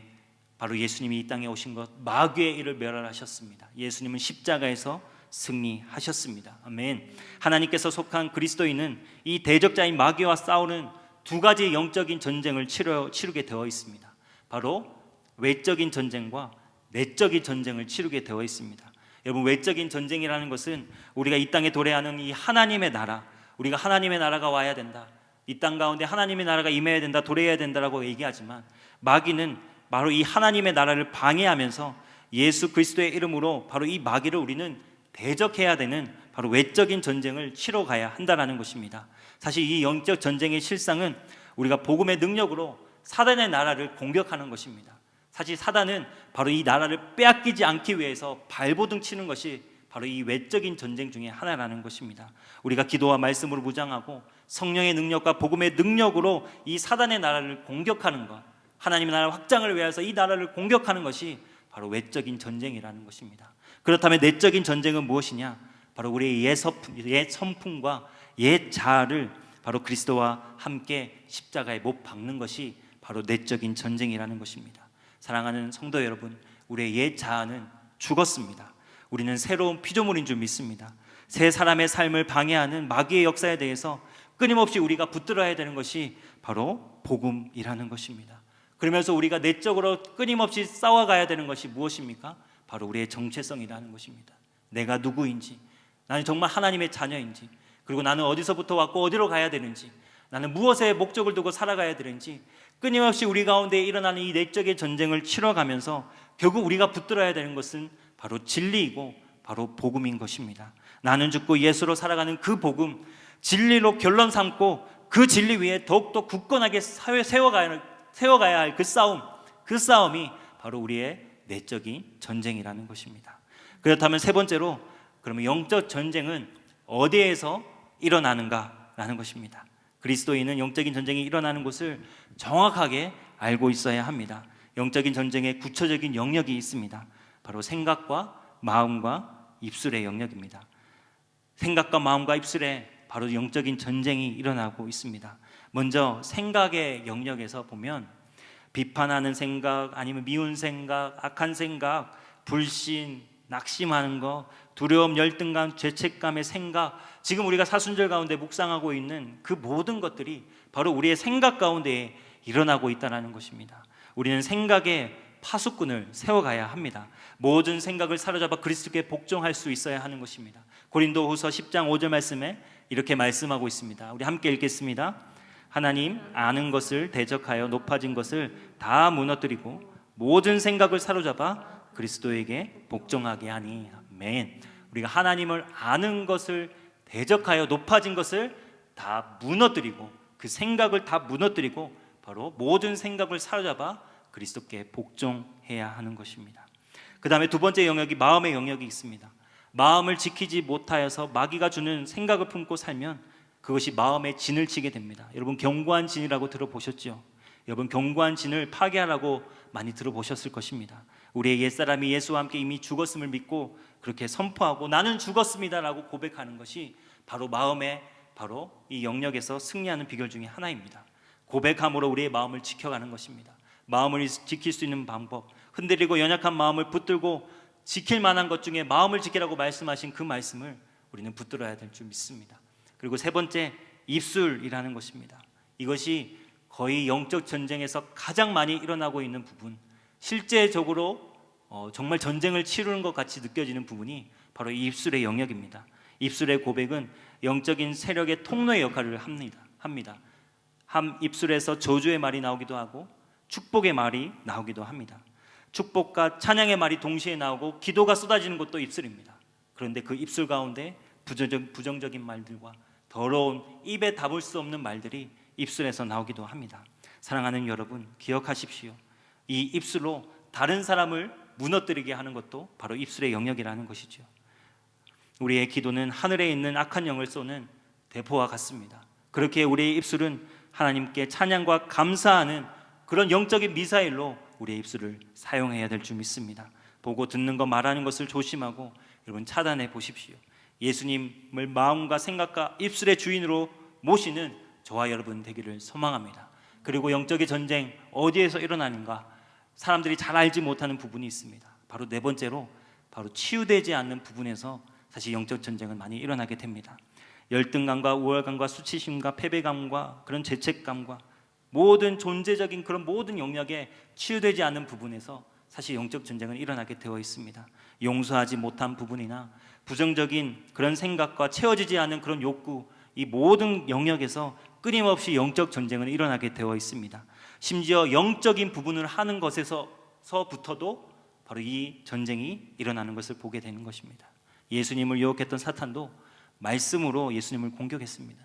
바로 예수님이 이 땅에 오신 것, 마귀의 일을 멸하셨습니다. 예수님은 십자가에서 승리하셨습니다. 아멘. 하나님께서 속한 그리스도인은 이 대적자인 마귀와 싸우는 두 가지 영적인 전쟁을 치르게 되어 있습니다. 바로 외적인 전쟁과 내적인 전쟁을 치르게 되어 있습니다. 여러분, 외적인 전쟁이라는 것은 우리가 이 땅에 도래하는 이 하나님의 나라, 우리가 하나님의 나라가 와야 된다, 이 땅 가운데 하나님의 나라가 임해야 된다, 도래해야 된다라고 얘기하지만 마귀는 바로 이 하나님의 나라를 방해하면서 예수 그리스도의 이름으로 바로 이 마귀를 우리는 대적해야 되는 바로 외적인 전쟁을 치러 가야 한다는 것입니다. 사실 이 영적 전쟁의 실상은 우리가 복음의 능력으로 사단의 나라를 공격하는 것입니다. 사실 사단은 바로 이 나라를 빼앗기지 않기 위해서 발버둥 치는 것이 바로 이 외적인 전쟁 중에 하나라는 것입니다. 우리가 기도와 말씀으로 무장하고 성령의 능력과 복음의 능력으로 이 사단의 나라를 공격하는 것, 하나님의 나라 확장을 위해서 이 나라를 공격하는 것이 바로 외적인 전쟁이라는 것입니다. 그렇다면 내적인 전쟁은 무엇이냐? 바로 우리의 옛 성품과 옛 자아를 바로 그리스도와 함께 십자가에 못 박는 것이 바로 내적인 전쟁이라는 것입니다. 사랑하는 성도 여러분, 우리의 옛 자아는 죽었습니다. 우리는 새로운 피조물인 줄 믿습니다. 새 사람의 삶을 방해하는 마귀의 역사에 대해서 끊임없이 우리가 붙들어야 되는 것이 바로 복음이라는 것입니다. 그러면서 우리가 내적으로 끊임없이 싸워가야 되는 것이 무엇입니까? 바로 우리의 정체성이라는 것입니다. 내가 누구인지, 나는 정말 하나님의 자녀인지, 그리고 나는 어디서부터 왔고 어디로 가야 되는지, 나는 무엇에 목적을 두고 살아가야 되는지, 끊임없이 우리 가운데 일어나는 이 내적의 전쟁을 치러가면서 결국 우리가 붙들어야 되는 것은 바로 진리이고 바로 복음인 것입니다. 나는 죽고 예수로 살아가는 그 복음, 진리로 결론 삼고 그 진리 위에 더욱더 굳건하게 세워가야 할 그 싸움이 바로 우리의 내적인 전쟁이라는 것입니다. 그렇다면 세 번째로, 그러면 영적 전쟁은 어디에서 일어나는가라는 것입니다. 그리스도인은 영적인 전쟁이 일어나는 곳을 정확하게 알고 있어야 합니다. 영적인 전쟁의 구체적인 영역이 있습니다. 바로 생각과 마음과 입술의 영역입니다. 생각과 마음과 입술에 바로 영적인 전쟁이 일어나고 있습니다. 먼저 생각의 영역에서 보면 비판하는 생각, 아니면 미운 생각, 악한 생각, 불신, 낙심하는 것, 두려움, 열등감, 죄책감의 생각, 지금 우리가 사순절 가운데 묵상하고 있는 그 모든 것들이 바로 우리의 생각 가운데 일어나고 있다는 것입니다. 우리는 생각의 파수꾼을 세워가야 합니다. 모든 생각을 사로잡아 그리스도께 복종할 수 있어야 하는 것입니다. 고린도후서 10장 5절 말씀에 이렇게 말씀하고 있습니다. 우리 함께 읽겠습니다. 하나님 아는 것을 대적하여 높아진 것을 다 무너뜨리고 모든 생각을 사로잡아 그리스도에게 복종하게 하니. 아멘. 우리가 하나님을 아는 것을 대적하여 높아진 것을 다 무너뜨리고, 그 생각을 다 무너뜨리고 바로 모든 생각을 사로잡아 그리스도께 복종해야 하는 것입니다. 그 다음에 두 번째 영역이 마음의 영역이 있습니다. 마음을 지키지 못하여서 마귀가 주는 생각을 품고 살면 그것이 마음에 진을 치게 됩니다. 여러분 견고한 진이라고 들어보셨죠? 여러분 견고한 진을 파괴하라고 많이 들어보셨을 것입니다. 우리의 옛사람이 예수와 함께 이미 죽었음을 믿고 그렇게 선포하고 나는 죽었습니다라고 고백하는 것이 바로 마음의 바로 이 영역에서 승리하는 비결 중에 하나입니다. 고백함으로 우리의 마음을 지켜가는 것입니다. 마음을 지킬 수 있는 방법, 흔들리고 연약한 마음을 붙들고 지킬 만한 것 중에 마음을 지키라고 말씀하신 그 말씀을 우리는 붙들어야 될 줄 믿습니다. 그리고 세 번째, 입술이라는 것입니다. 이것이 거의 영적 전쟁에서 가장 많이 일어나고 있는 부분, 실제적으로 정말 전쟁을 치르는 것 같이 느껴지는 부분이 바로 이 입술의 영역입니다. 입술의 고백은 영적인 세력의 통로의 역할을 합니다. 입술에서 저주의 말이 나오기도 하고 축복의 말이 나오기도 합니다. 축복과 찬양의 말이 동시에 나오고 기도가 쏟아지는 것도 입술입니다. 그런데 그 입술 가운데 부정적인 말들과 더러운 입에 담을 수 없는 말들이 입술에서 나오기도 합니다. 사랑하는 여러분, 기억하십시오. 이 입술로 다른 사람을 무너뜨리게 하는 것도 바로 입술의 영역이라는 것이죠. 우리의 기도는 하늘에 있는 악한 영을 쏘는 대포와 같습니다. 그렇게 우리의 입술은 하나님께 찬양과 감사하는 그런 영적인 미사일로 우리의 입술을 사용해야 될 줄 믿습니다. 보고 듣는 것, 말하는 것을 조심하고 여러분 차단해 보십시오. 예수님을 마음과 생각과 입술의 주인으로 모시는 저와 여러분 되기를 소망합니다. 그리고 영적인 전쟁 어디에서 일어나는가? 사람들이 잘 알지 못하는 부분이 있습니다. 바로 네 번째로 바로 치유되지 않는 부분에서 사실 영적 전쟁은 많이 일어나게 됩니다. 열등감과 우월감과 수치심과 패배감과 그런 죄책감과 모든 존재적인 그런 모든 영역에 치유되지 않는 부분에서 사실 영적 전쟁은 일어나게 되어 있습니다. 용서하지 못한 부분이나 부정적인 그런 생각과 채워지지 않은 그런 욕구, 이 모든 영역에서 끊임없이 영적 전쟁은 일어나게 되어 있습니다. 심지어 영적인 부분을 하는 것에서부터도 바로 이 전쟁이 일어나는 것을 보게 되는 것입니다. 예수님을 유혹했던 사탄도 말씀으로 예수님을 공격했습니다.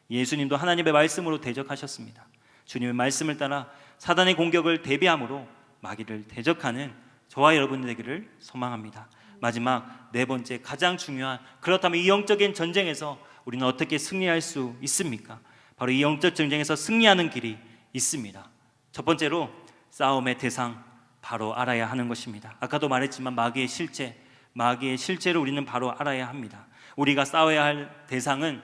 예수님도 하나님의 말씀으로 대적하셨습니다. 주님의 말씀을 따라 사단의 공격을 대비함으로 마귀를 대적하는 저와 여러분 되기를 소망합니다. 마지막 네 번째, 가장 중요한, 그렇다면 이 영적인 전쟁에서 우리는 어떻게 승리할 수 있습니까? 바로 이 영적 전쟁에서 승리하는 길이 있습니다. 첫 번째로 싸움의 대상 바로 알아야 하는 것입니다. 아까도 말했지만 마귀의 실체를 우리는 바로 알아야 합니다. 우리가 싸워야 할 대상은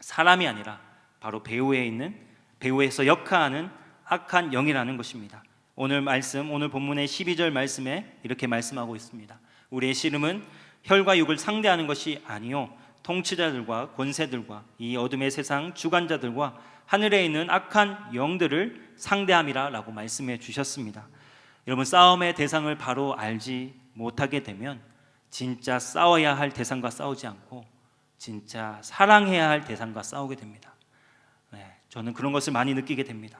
사람이 아니라 바로 배후에서 역사하는 악한 영이라는 것입니다. 오늘 본문의 12절 말씀에 이렇게 말씀하고 있습니다. 우리의 씨름은 혈과 육을 상대하는 것이 아니요 통치자들과 권세들과 이 어둠의 세상 주관자들과 하늘에 있는 악한 영들을 상대함이라 라고 말씀해 주셨습니다. 여러분, 싸움의 대상을 바로 알지 못하게 되면 진짜 싸워야 할 대상과 싸우지 않고 진짜 사랑해야 할 대상과 싸우게 됩니다. 저는 그런 것을 많이 느끼게 됩니다.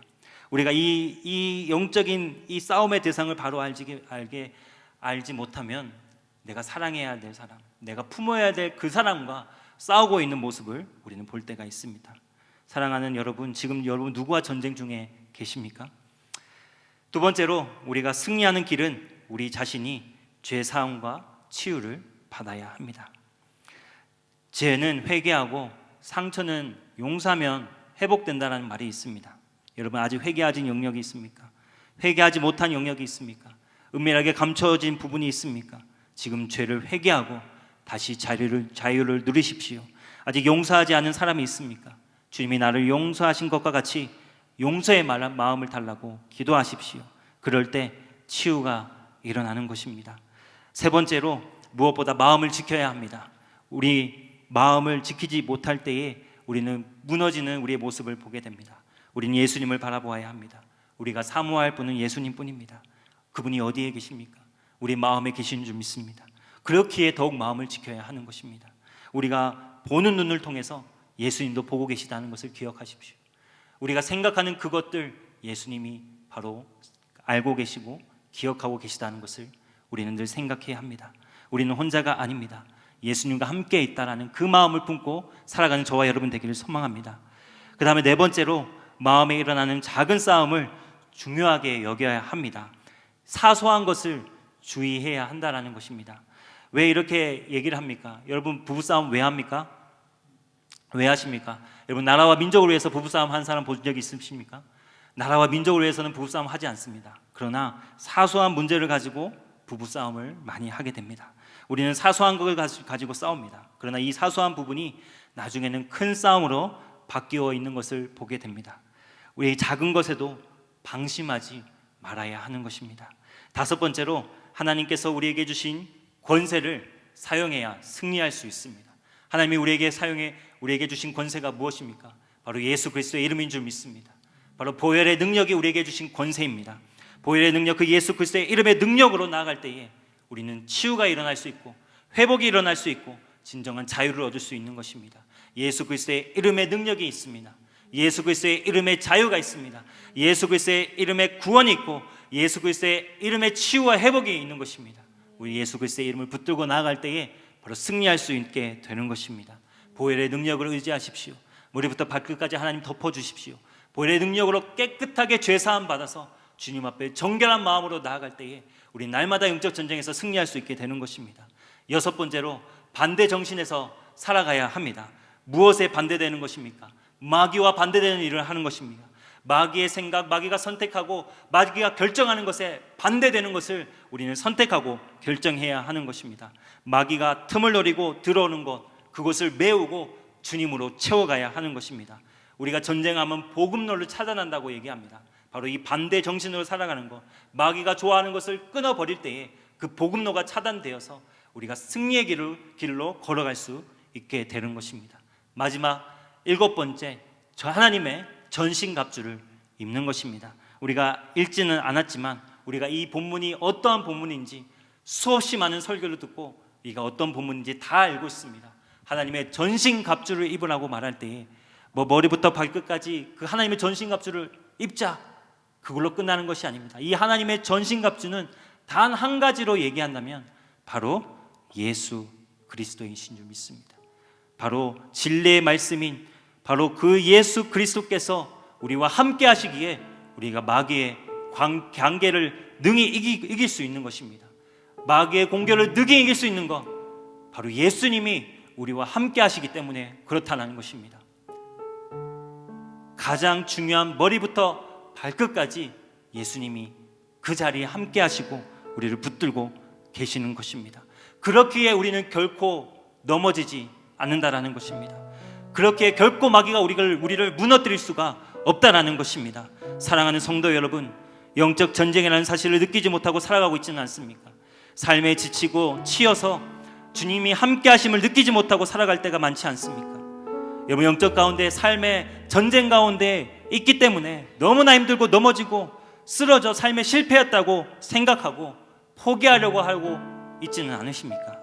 우리가 이 영적인 이 싸움의 대상을 바로 알지 못하면 내가 사랑해야 될 사람, 내가 품어야 될 그 사람과 싸우고 있는 모습을 우리는 볼 때가 있습니다. 사랑하는 여러분, 지금 여러분 누구와 전쟁 중에 계십니까? 두 번째로 우리가 승리하는 길은 우리 자신이 죄 사함과 치유를 받아야 합니다. 죄는 회개하고 상처는 용서하면 회복된다는 말이 있습니다. 여러분, 아직 회개하진 영역이 있습니까? 회개하지 못한 영역이 있습니까? 은밀하게 감춰진 부분이 있습니까? 지금 죄를 회개하고 다시 자유를 누리십시오. 아직 용서하지 않은 사람이 있습니까? 주님이 나를 용서하신 것과 같이 용서의 마음을 달라고 기도하십시오. 그럴 때 치유가 일어나는 것입니다. 세 번째로 무엇보다 마음을 지켜야 합니다. 우리 마음을 지키지 못할 때에 우리는 무너지는 우리의 모습을 보게 됩니다. 우리는 예수님을 바라보아야 합니다. 우리가 사모할 분은 예수님뿐입니다. 그분이 어디에 계십니까? 우리 마음에 계신 줄 믿습니다. 그렇기에 더욱 마음을 지켜야 하는 것입니다. 우리가 보는 눈을 통해서 예수님도 보고 계시다는 것을 기억하십시오. 우리가 생각하는 그것들 예수님이 바로 알고 계시고 기억하고 계시다는 것을 우리는 늘 생각해야 합니다. 우리는 혼자가 아닙니다. 예수님과 함께 있다라는 그 마음을 품고 살아가는 저와 여러분 되기를 소망합니다. 그 다음에 네 번째로 마음에 일어나는 작은 싸움을 중요하게 여겨야 합니다. 사소한 것을 주의해야 한다는 것입니다. 왜 이렇게 얘기를 합니까? 여러분 부부싸움 왜 합니까? 왜 하십니까? 여러분 나라와 민족을 위해서 부부싸움 한 사람 본 적이 있으십니까? 나라와 민족을 위해서는 부부싸움 하지 않습니다. 그러나 사소한 문제를 가지고 부부싸움을 많이 하게 됩니다. 우리는 사소한 것을 가지고 싸웁니다. 그러나 이 사소한 부분이 나중에는 큰 싸움으로 바뀌어 있는 것을 보게 됩니다. 우리 작은 것에도 방심하지 말아야 하는 것입니다. 다섯 번째로 하나님께서 우리에게 주신 권세를 사용해야 승리할 수 있습니다. 하나님이 우리에게 주신 권세가 무엇입니까? 바로 예수 그리스도의 이름인 줄 믿습니다. 바로 보혈의 능력이 우리에게 주신 권세입니다. 보혈의 능력, 그 예수 그리스도의 이름의 능력으로 나아갈 때에 우리는 치유가 일어날 수 있고 회복이 일어날 수 있고 진정한 자유를 얻을 수 있는 것입니다. 예수 그리스도의 이름의 능력이 있습니다. 예수 그리스도의 이름에 자유가 있습니다. 예수 그리스도의 이름에 구원이 있고 예수 그리스도의 이름에 치유와 회복이 있는 것입니다. 우리 예수 그리스도의 이름을 붙들고 나아갈 때에 바로 승리할 수 있게 되는 것입니다. 보혈의 능력을 의지하십시오. 머리부터 발끝까지 하나님 덮어주십시오. 보혈의 능력으로 깨끗하게 죄사함 받아서 주님 앞에 정결한 마음으로 나아갈 때에 우리 날마다 영적 전쟁에서 승리할 수 있게 되는 것입니다. 여섯 번째로 반대 정신에서 살아가야 합니다. 무엇에 반대되는 것입니까? 마귀와 반대되는 일을 하는 것입니다. 마귀의 생각, 마귀가 선택하고 마귀가 결정하는 것에 반대되는 것을 우리는 선택하고 결정해야 하는 것입니다. 마귀가 틈을 노리고 들어오는 것, 그것을 메우고 주님으로 채워가야 하는 것입니다. 우리가 전쟁하면 복음로를 차단한다고 얘기합니다. 바로 이 반대 정신으로 살아가는 것, 마귀가 좋아하는 것을 끊어버릴 때에 그 복음로가 차단되어서 우리가 승리의 길로 걸어갈 수 있게 되는 것입니다. 마지막 일곱 번째, 저 하나님의 전신갑주를 입는 것입니다. 우리가 읽지는 않았지만 우리가 이 본문이 어떠한 본문인지 수없이 많은 설교를 듣고 우리가 어떤 본문인지 다 알고 있습니다. 하나님의 전신갑주를 입으라고 말할 때에 머리부터 발끝까지 그 하나님의 전신갑주를 입자, 그걸로 끝나는 것이 아닙니다. 이 하나님의 전신갑주는 단 한 가지로 얘기한다면 바로 예수 그리스도이신 줄 믿습니다. 바로 진리의 말씀인 바로 그 예수 그리스도께서 우리와 함께 하시기에 우리가 마귀의 관계를 능히 이길 수 있는 것입니다. 마귀의 공격을 능히 이길 수 있는 것, 바로 예수님이 우리와 함께 하시기 때문에 그렇다는 것입니다. 가장 중요한 머리부터 발끝까지 예수님이 그 자리에 함께 하시고 우리를 붙들고 계시는 것입니다. 그렇기에 우리는 결코 넘어지지 않는다라는 것입니다. 그렇게 결코 마귀가 우리를 무너뜨릴 수가 없다라는 것입니다. 사랑하는 성도 여러분, 영적 전쟁이라는 사실을 느끼지 못하고 살아가고 있지는 않습니까? 삶에 지치고 치여서 주님이 함께 하심을 느끼지 못하고 살아갈 때가 많지 않습니까? 여러분, 영적 가운데 삶의 전쟁 가운데 있기 때문에 너무나 힘들고 넘어지고 쓰러져 삶에 실패했다고 생각하고 포기하려고 하고 있지는 않으십니까?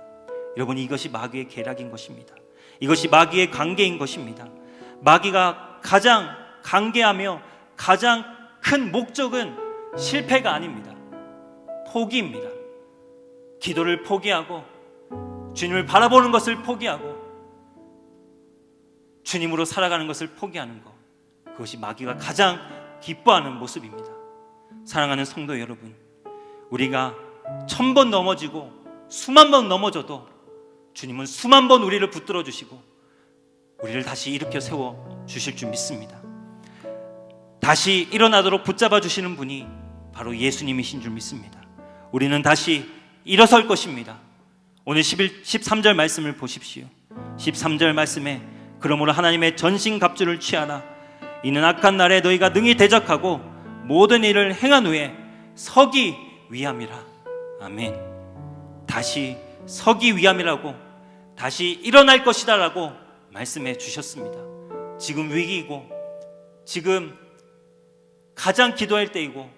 여러분, 이것이 마귀의 계략인 것입니다. 이것이 마귀의 관계인 것입니다. 마귀가 가장 관계하며 가장 큰 목적은 실패가 아닙니다. 포기입니다. 기도를 포기하고 주님을 바라보는 것을 포기하고 주님으로 살아가는 것을 포기하는 것, 그것이 마귀가 가장 기뻐하는 모습입니다. 사랑하는 성도 여러분, 우리가 1000번 넘어지고 수만 번 넘어져도 주님은 수만 번 우리를 붙들어 주시고 우리를 다시 일으켜 세워 주실 줄 믿습니다. 다시 일어나도록 붙잡아 주시는 분이 바로 예수님이신 줄 믿습니다. 우리는 다시 일어설 것입니다. 오늘 13절 말씀을 보십시오. 13절 말씀에 그러므로 하나님의 전신갑주를 취하라. 이는 악한 날에 너희가 능히 대적하고 모든 일을 행한 후에 서기 위함이라. 아멘. 다시 서기 위함이라고, 다시 일어날 것이다 라고 말씀해 주셨습니다. 지금 위기이고, 지금 가장 기도할 때이고,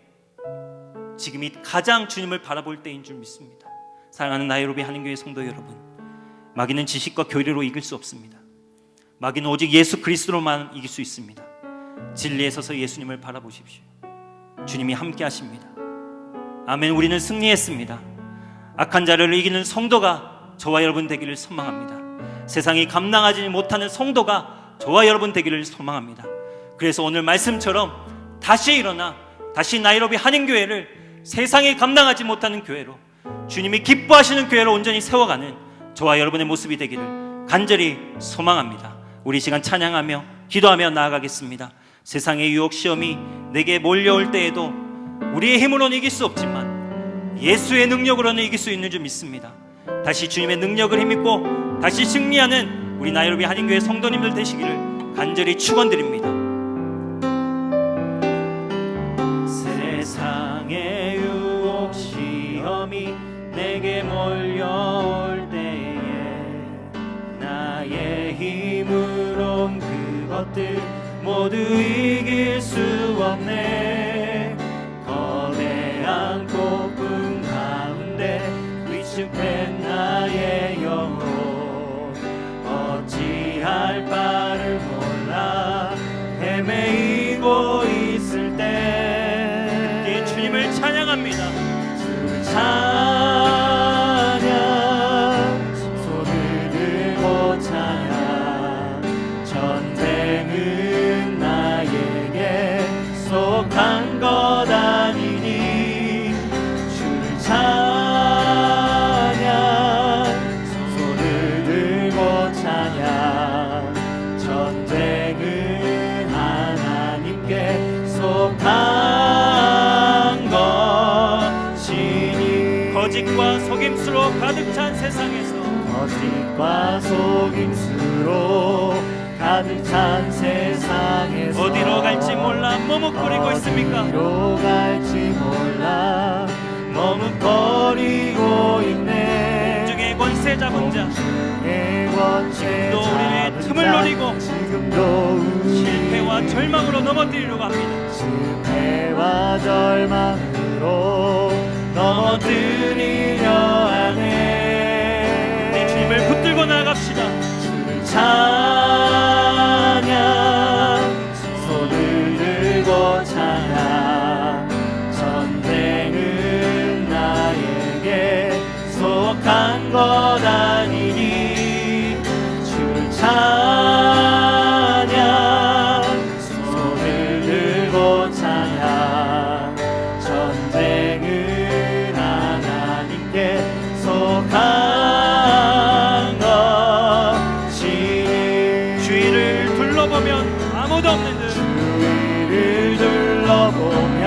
지금이 가장 주님을 바라볼 때인 줄 믿습니다. 사랑하는 나이로비 한인교회 성도 여러분, 마귀는 지식과 교리로 이길 수 없습니다. 마귀는 오직 예수 그리스도로만 이길 수 있습니다. 진리에 서서 예수님을 바라보십시오. 주님이 함께 하십니다. 아멘. 우리는 승리했습니다. 악한 자를 이기는 성도가 저와 여러분 되기를 소망합니다. 세상이 감당하지 못하는 성도가 저와 여러분 되기를 소망합니다. 그래서 오늘 말씀처럼 다시 일어나 다시 나이로비 한인교회를 세상이 감당하지 못하는 교회로, 주님이 기뻐하시는 교회로 온전히 세워가는 저와 여러분의 모습이 되기를 간절히 소망합니다. 우리 시간 찬양하며 기도하며 나아가겠습니다. 세상의 유혹 시험이 내게 몰려올 때에도 우리의 힘으로는 이길 수 없지만 예수의 능력으로는 이길 수 있는 줄 믿습니다. 다시 주님의 능력을 힘입고 다시 승리하는 우리 나이로비 한인교회 성도님들 되시기를 간절히 축원드립니다. 세상의 유혹 시험이 내게 몰려올 때에 나의 힘으론 그것들 모두 이길 수 없네. 거대한 폭풍 가운데 위축된 나의 영혼 어찌할 바를 몰라 헤매이고 있을 때 주님을 찬양합니다. 주 찬양, 손을 들고 찬양. 전쟁은 나에게 속한 것 아니니 주를 찬양, 손을 들고 찬양. 전쟁은 하나님께 속한 것이니. 거짓과 속임수로 가득 찬 세상에서, 거짓과 속임수로 가득 찬 세상에서 어디로 갈지 몰라 머뭇거리고 있습니까? 어디로 갈지 몰라 머뭇거리고 있네. 중에 권세 잡은 자, 지금도 우리의 틈을 노리고 지금도 실패와 절망으로 넘어뜨리려고 합니다. 실패와 절망으로 넘어뜨리려 하네. 내 주님을 붙들고 나아갑시다. 주를 찬양, 손을 들고 찬양. 전쟁은 나에게 속한 것 아니니 주를 찬양, 손을 들고 찬양. 전쟁은 하나님께 속한 것이니. 주위를 둘러보면 아무도 없는 듯, 주위를 둘러보면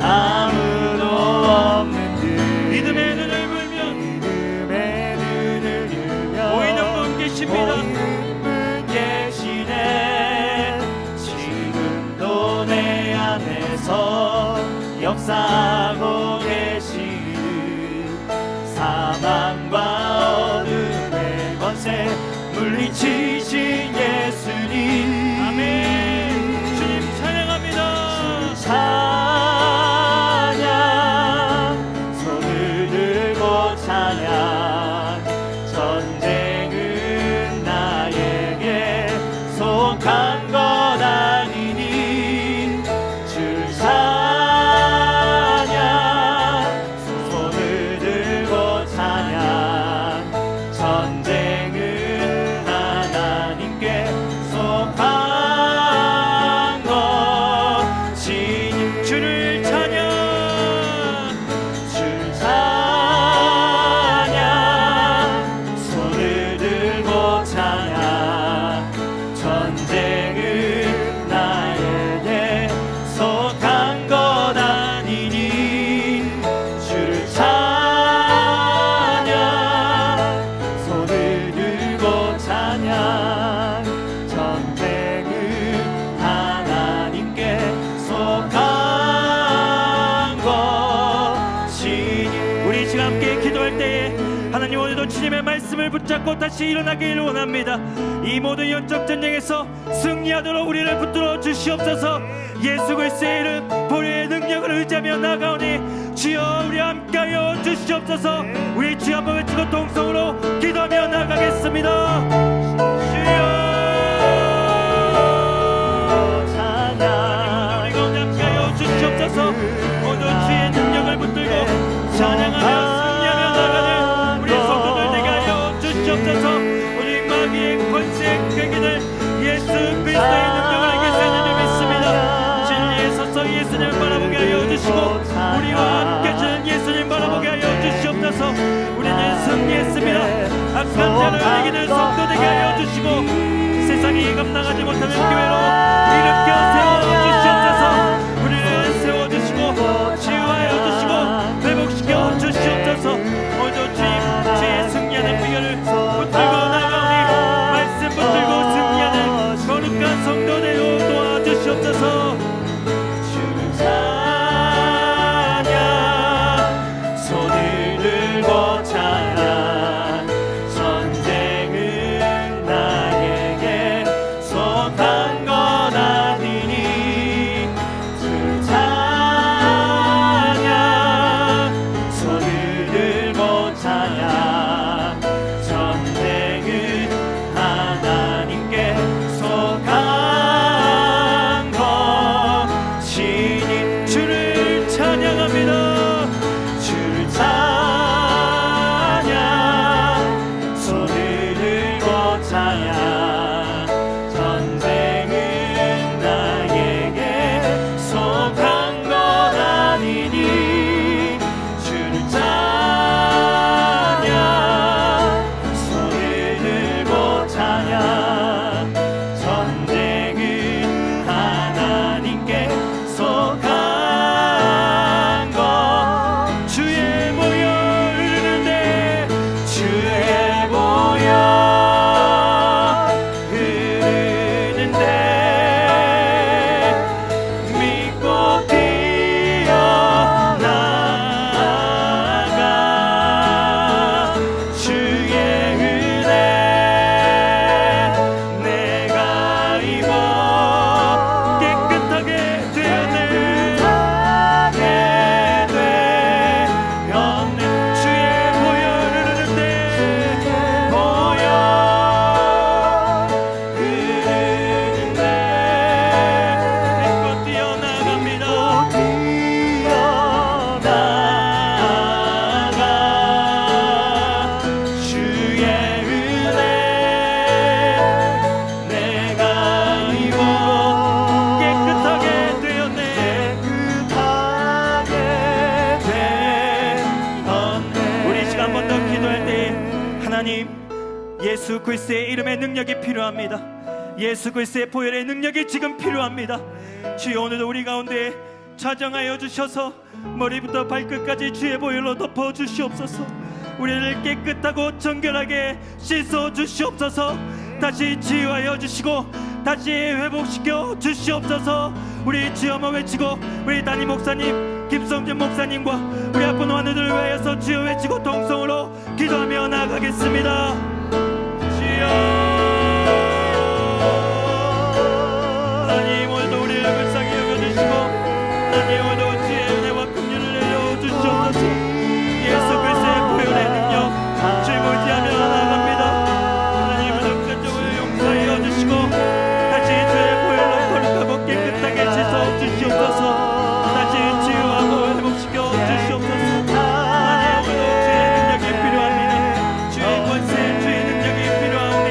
아무도 없는 듯. 믿음의 눈을 불면 믿음의 눈을 들면 보이는 분 계십니다. 보이는 분 계시네. 지금도 내 안에서 역사하고 계시는 사망과 어둠의 권세 물리치신 예수님. 아멘. 주님 찬양합니다. 찬양, 손을 들고 찬양. 전쟁은 나에게 속한 것 아니니 주를 찬양, 말씀을 붙잡고 다시 일어나기를 원합니다. 이 모든 영적 전쟁에서 승리하도록 우리를 붙들어 주시옵소서. 예수 그리스도의 이름 보혈의 능력을 의지하며 나아가오니 주여 우리 함께하여 주시옵소서. 우리 주 한번 외치고 동성으로 기도하며 나아가겠습니다. 주여 우리 가운데 함께하여 주시옵소서. 모두 주의 능력을 붙들고 찬양하며 승리하며 나아가는 우리 성도들 되게 하여 주시옵소서. 우리 마귀의 권세 꾀기들 예수 그리스도의 능력을 이길 수 있는 줄 믿습니다. 진리에 서서 예수님을 바라보게 하여 주시고 우리와 함께 주는 예수님 바라보게 하여 주시옵소서. 우리는 승리했습니다. 악한 자를 이기는 성도 되게 하여 주시고 세상이 감당하지 못하는 교회로 일으켜 세워주시옵소서. 우리를 세워주시고 치유하여 주시고 회복시켜 주시옵소서. 오늘도 주님 주의 승리하는 비결을 붙들고 나가오니 말씀 붙들고 승리하는 거룩한 성도 되어 도와주시옵소서. 주는 찬양 손을 들고 찬양 전쟁은 나에게 속한 것 아니니 주는 찬양 손을 들고 찬양 전쟁은 하나님께 속한 것이니 주를 찬양합니다. 주를 찬양 손을 들고 찬양 전쟁은 나에게 속한 것 아니니 주를 찬양 손을 들고 찬양 전쟁은 하나님께 속한 것 주의 보혈 흐르는데 주의 보혈 흐르는데 믿고 뛰어나가 주의 은혜 내가 입어 깨끗하게 되었네. 주의 보혈 흐르는데 보혈 흐르는데 믿고 뛰어나갑니다. 뛰어나가 주의 은혜 내가 입어 깨끗하게 되었네. 우리 시간 한 번 더 기도할 때 하나님 예수 그리스도의 이름의 능력이 필요합니다. 예수 그리스도의 보혈의 능력이 지금 필요합니다. 주여 오늘도 우리 가운데 자정하여 주셔서 머리부터 발끝까지 주의 보혈로 덮어 주시옵소서. 우리를 깨끗하고 정결하게 씻어 주시옵소서. 다시 치유하여 주시고 다시 회복시켜 주시옵소서. 우리 주여 한번 외치고 우리 담임 목사님 김성준 목사님과 우리 아픈 환우들을 위하여서 주여 외치고 동성으로 기도하며 나아가겠습니다. 주여 하나님 오늘도 우리를 불쌍히 여겨주시고 하나님 오늘도 주의 은혜와 긍휼을 내려주시옵소서. 예수 그리스도의 보혈의 능력 주님 의지하며 나아갑니다. 하나님 모든 간적을 용서하여 주시고 다시 주의 보혈로 거룩하고 깨끗하게 씻어 주시옵소서. 다시 치유하고 회복시켜 주시옵소서. 하나님 오늘도 주의 능력이 필요합니다. 주의 권세 주의 능력이 필요하오니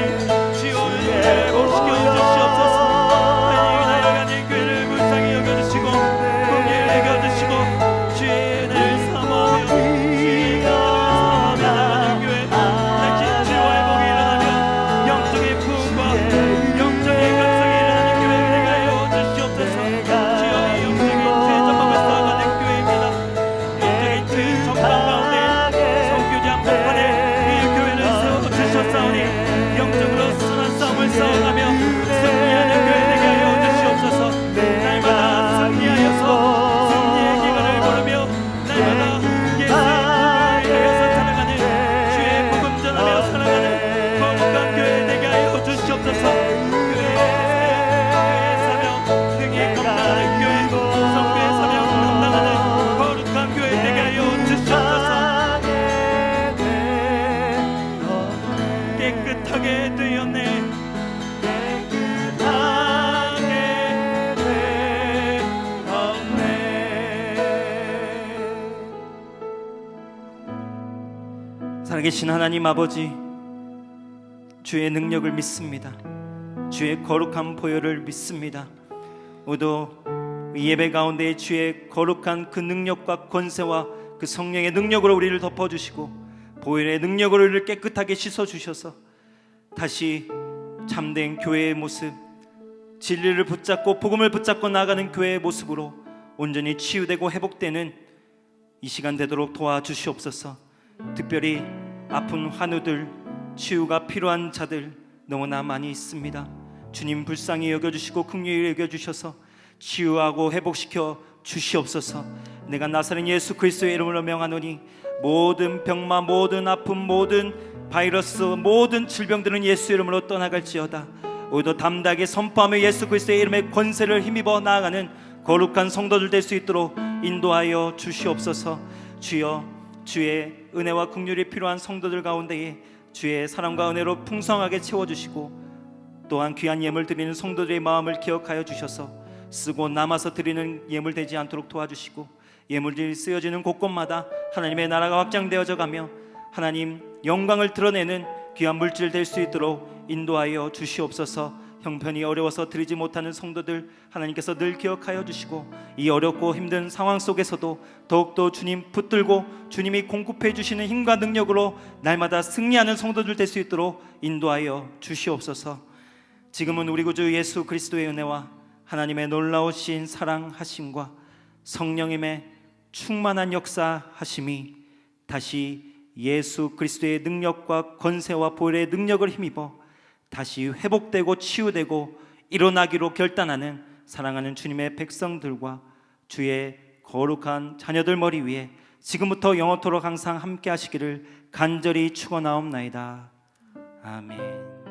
살아계신 하나님 아버지, 주의 능력을 믿습니다. 주의 거룩한 보혈을 믿습니다. 모두 이 예배 가운데 주의 거룩한 그 능력과 권세와 그 성령의 능력으로 우리를 덮어주시고 보혈의 능력으로 우리를 깨끗하게 씻어주셔서 다시 참된 교회의 모습, 진리를 붙잡고 복음을 붙잡고 나아가는 교회의 모습으로 온전히 치유되고 회복되는 이 시간 되도록 도와주시옵소서. 특별히 아픈 환우들, 치유가 필요한 자들 너무나 많이 있습니다. 주님 불쌍히 여겨주시고 긍휼히 여겨주셔서 치유하고 회복시켜 주시옵소서. 내가 나사렛 예수 그리스도의 이름으로 명하노니 모든 병마, 모든 아픔, 모든 바이러스, 모든 질병들은 예수 이름으로 떠나갈지어다. 오히려 담대하게 선포하며 예수 그리스도의 이름의 권세를 힘입어 나아가는 거룩한 성도들 될 수 있도록 인도하여 주시옵소서. 주여, 주의 은혜와 긍휼이 필요한 성도들 가운데에 주의 사랑과 은혜로 풍성하게 채워주시고 또한 귀한 예물 드리는 성도들의 마음을 기억하여 주셔서 쓰고 남아서 드리는 예물 되지 않도록 도와주시고 예물들이 쓰여지는 곳곳마다 하나님의 나라가 확장되어져 가며 하나님 영광을 드러내는 귀한 물질 될 수 있도록 인도하여 주시옵소서. 형편이 어려워서 드리지 못하는 성도들 하나님께서 늘 기억하여 주시고 이 어렵고 힘든 상황 속에서도 더욱더 주님 붙들고 주님이 공급해 주시는 힘과 능력으로 날마다 승리하는 성도들 될 수 있도록 인도하여 주시옵소서. 지금은 우리 구주 예수 그리스도의 은혜와 하나님의 놀라우신 사랑하심과 성령님의 충만한 역사하심이 다시 예수 그리스도의 능력과 권세와 보혈의 능력을 힘입어 다시 회복되고 치유되고 일어나기로 결단하는 사랑하는 주님의 백성들과 주의 거룩한 자녀들 머리 위에 지금부터 영원토록 항상 함께 하시기를 간절히 축원하옵나이다. 아멘.